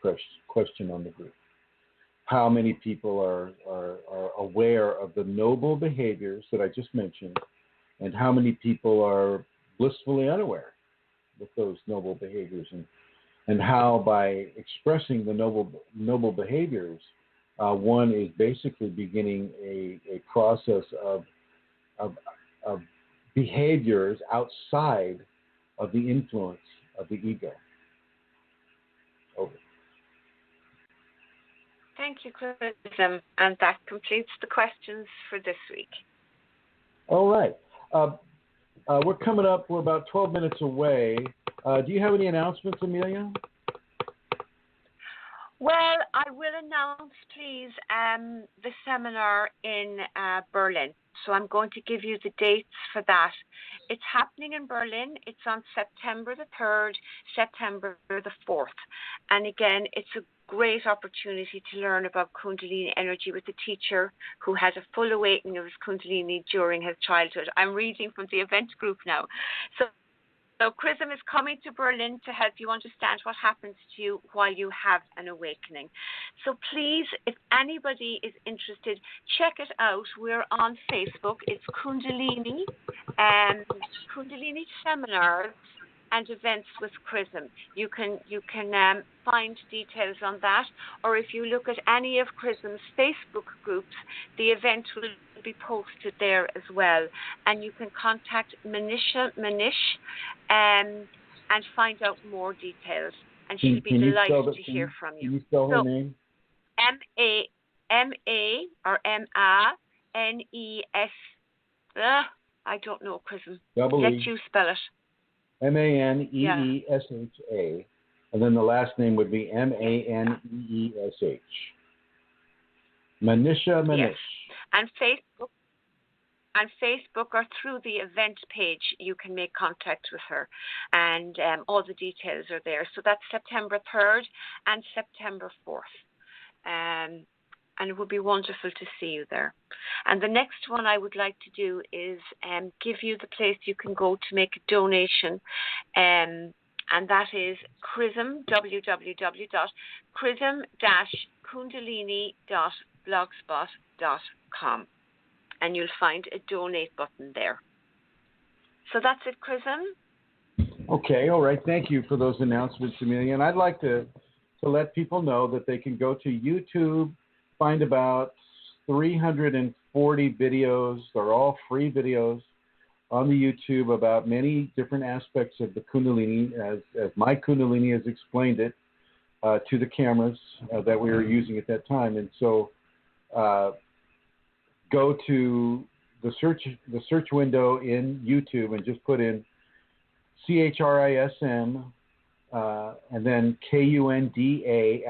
question on the group. How many people are aware of the noble behaviors that I just mentioned, and how many people are blissfully unaware with those noble behaviors, and how by expressing the noble behaviors, one is basically beginning a process of behaviors outside of the influence of the ego. Over. Thank you, Chrism. And that completes the questions for this week. All right. We're coming up. We're about 12 minutes away. Do you have any announcements, Amelia? Well, I will announce, please, the seminar in Berlin. So I'm going to give you the dates for that. It's happening in Berlin. It's on September the 3rd, September the 4th. And again, it's a great opportunity to learn about Kundalini energy with a teacher who had a full awakening of his Kundalini during his childhood. I'm reading from the event group now. So Chrism is coming to Berlin to help you understand what happens to you while you have an awakening. So please, if anybody is interested, check it out. We're on Facebook. It's Kundalini Seminars and Events with Chrism. You can find details on that, or if you look at any of Chrism's Facebook groups, the event will be posted there as well, and you can contact Manish and find out more details, and she'll be delighted to hear from you. Can you spell her name? M-A or M-A-N-E-S. I don't know, Chrism. Let you spell it. Maneesha, and then the last name would be Maneesh. Manisha Manish. Yes. And Facebook or through the event page, you can make contact with her, and all the details are there. So that's September 3rd and September 4th. And it would be wonderful to see you there. And the next one I would like to do is give you the place you can go to make a donation and that is Chrism, www.chrism-kundalini.blogspot.com, and you'll find a donate button there. So that's it, Chrism. Okay, all right. Thank you for those announcements, Amelia. And I'd like to let people know that they can go to YouTube, find about 340 videos. They're all free videos on the YouTube about many different aspects of the Kundalini, as my Kundalini has explained it to the cameras that we were using at that time. And so go to the search window in YouTube and just put in CHRISM and then KUNDALINI,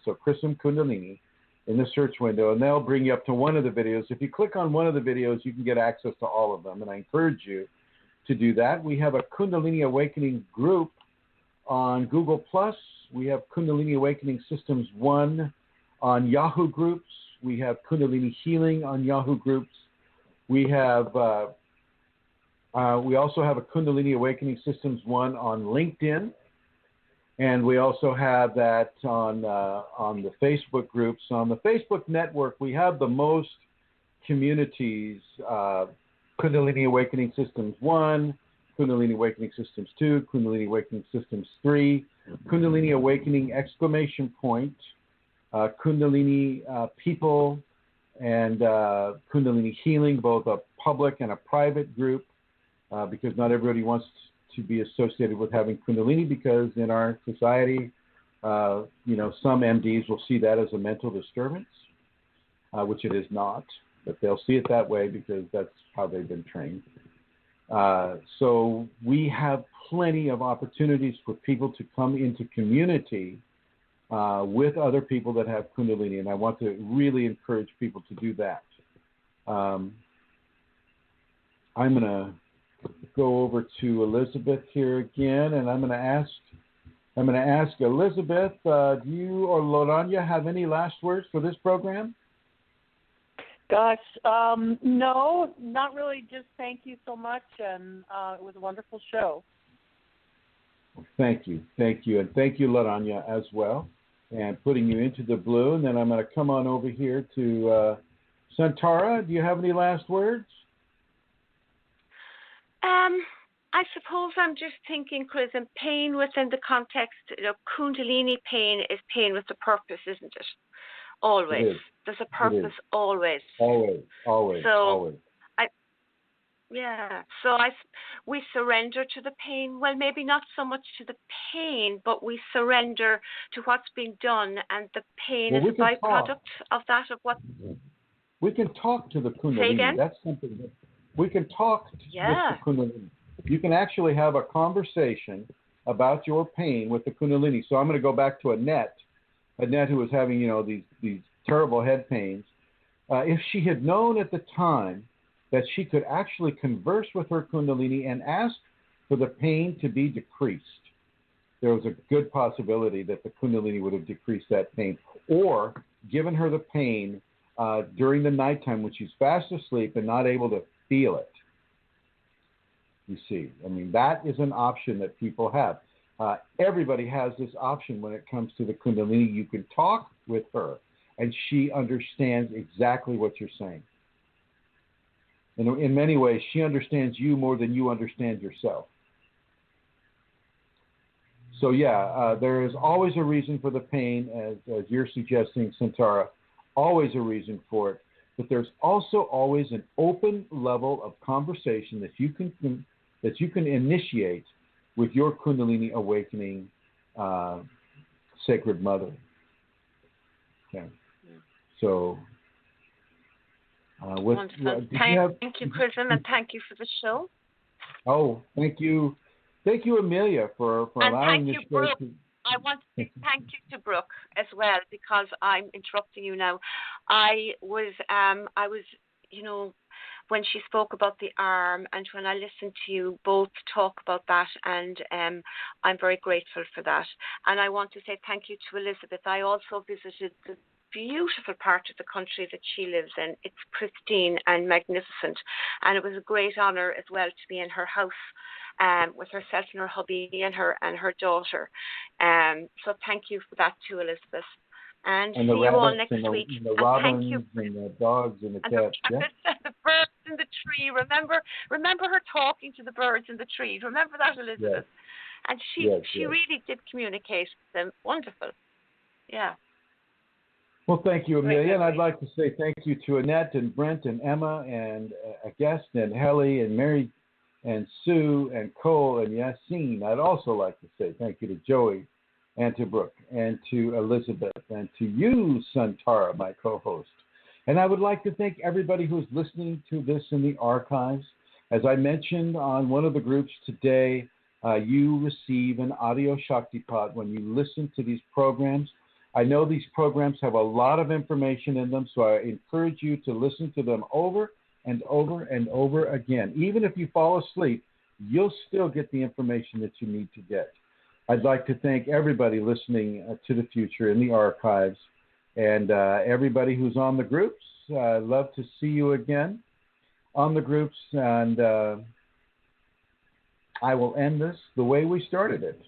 so Chrism Kundalini, in the search window, and they'll bring you up to one of the videos. If you click on one of the videos, you can get access to all of them, and I encourage you to do that. We have a Kundalini Awakening group on Google+. We have Kundalini Awakening Systems 1 on Yahoo Groups. We have Kundalini Healing on Yahoo Groups. We have we also have a Kundalini Awakening Systems 1 on LinkedIn, and we also have that on the Facebook groups. On the Facebook network, we have the most communities: Kundalini Awakening Systems 1, Kundalini Awakening Systems 2, Kundalini Awakening Systems 3, Kundalini Awakening ! Kundalini People, and Kundalini Healing, both a public and a private group, because not everybody wants to be associated with having Kundalini, because in our society, some MDs will see that as a mental disturbance, which it is not, but they'll see it that way because that's how they've been trained. So we have plenty of opportunities for people to come into community with other people that have Kundalini, and I want to really encourage people to do that. I'm going to go over to Elizabeth here again, and I'm going to ask Elizabeth, do you or Loranya have any last words for this program? Gosh, no, not really. Just thank you so much, and it was a wonderful show. Thank you, and thank you, Loranya, as well, and putting you into the blue. And then I'm going to come on over here to Santara. Do you have any last words? I suppose I'm just thinking, Chris, and pain within the context, Kundalini pain is pain with a purpose, isn't it? Always. It is. There's a purpose always. Always. So, always. We surrender to the pain. Well, maybe not so much to the pain, but we surrender to what's being done, and the pain is a byproduct of that, of what... We can talk to the Kundalini. Say again? That's something that we can talk with the Kundalini. You can actually have a conversation about your pain with the Kundalini. So I'm going to go back to Annette who was having, these terrible head pains. If she had known at the time that she could actually converse with her Kundalini and ask for the pain to be decreased, there was a good possibility that the Kundalini would have decreased that pain, or given her the pain during the nighttime when she's fast asleep and not able to feel it. You see, that is an option that people have. Everybody has this option when it comes to the Kundalini. You can talk with her, and she understands exactly what you're saying. And in many ways, she understands you more than you understand yourself. So, there is always a reason for the pain, as you're suggesting, Santara, always a reason for it. But there's also always an open level of conversation that you can initiate with your Kundalini Awakening Sacred Mother. Okay. So, wonderful. Thank you, Chrism, and thank you for the show. Oh, thank you, Amelia, for allowing this show to. I want to say thank you to Brooke as well, because I'm interrupting you now. I was, when she spoke about the arm, and when I listened to you both talk about that, and I'm very grateful for that. And I want to say thank you to Elizabeth. I also visited beautiful part of the country that she lives in. It's pristine and magnificent. And it was a great honour as well to be in her house with herself and her hubby and her daughter. So thank you for that too, Elizabeth. And see you all next week. And the robins and the dogs and the cats. And the birds in the tree. Remember her talking to the birds in the trees. Remember that, Elizabeth? Yes. And she really did communicate with them. Wonderful. Yeah. Well, thank you, Amelia. And I'd like to say thank you to Annette and Brent and Emma and a guest and Helly and Mary and Sue and Cole and Yassine. I'd also like to say thank you to Joey and to Brooke and to Elizabeth and to you, Santara, my co-host. And I would like to thank everybody who's listening to this in the archives. As I mentioned on one of the groups today, you receive an audio Shakti pod when you listen to these programs. I know these programs have a lot of information in them, so I encourage you to listen to them over and over and over again. Even if you fall asleep, you'll still get the information that you need to get. I'd like to thank everybody listening to the future in the archives and everybody who's on the groups. I'd love to see you again on the groups, and I will end this the way we started it.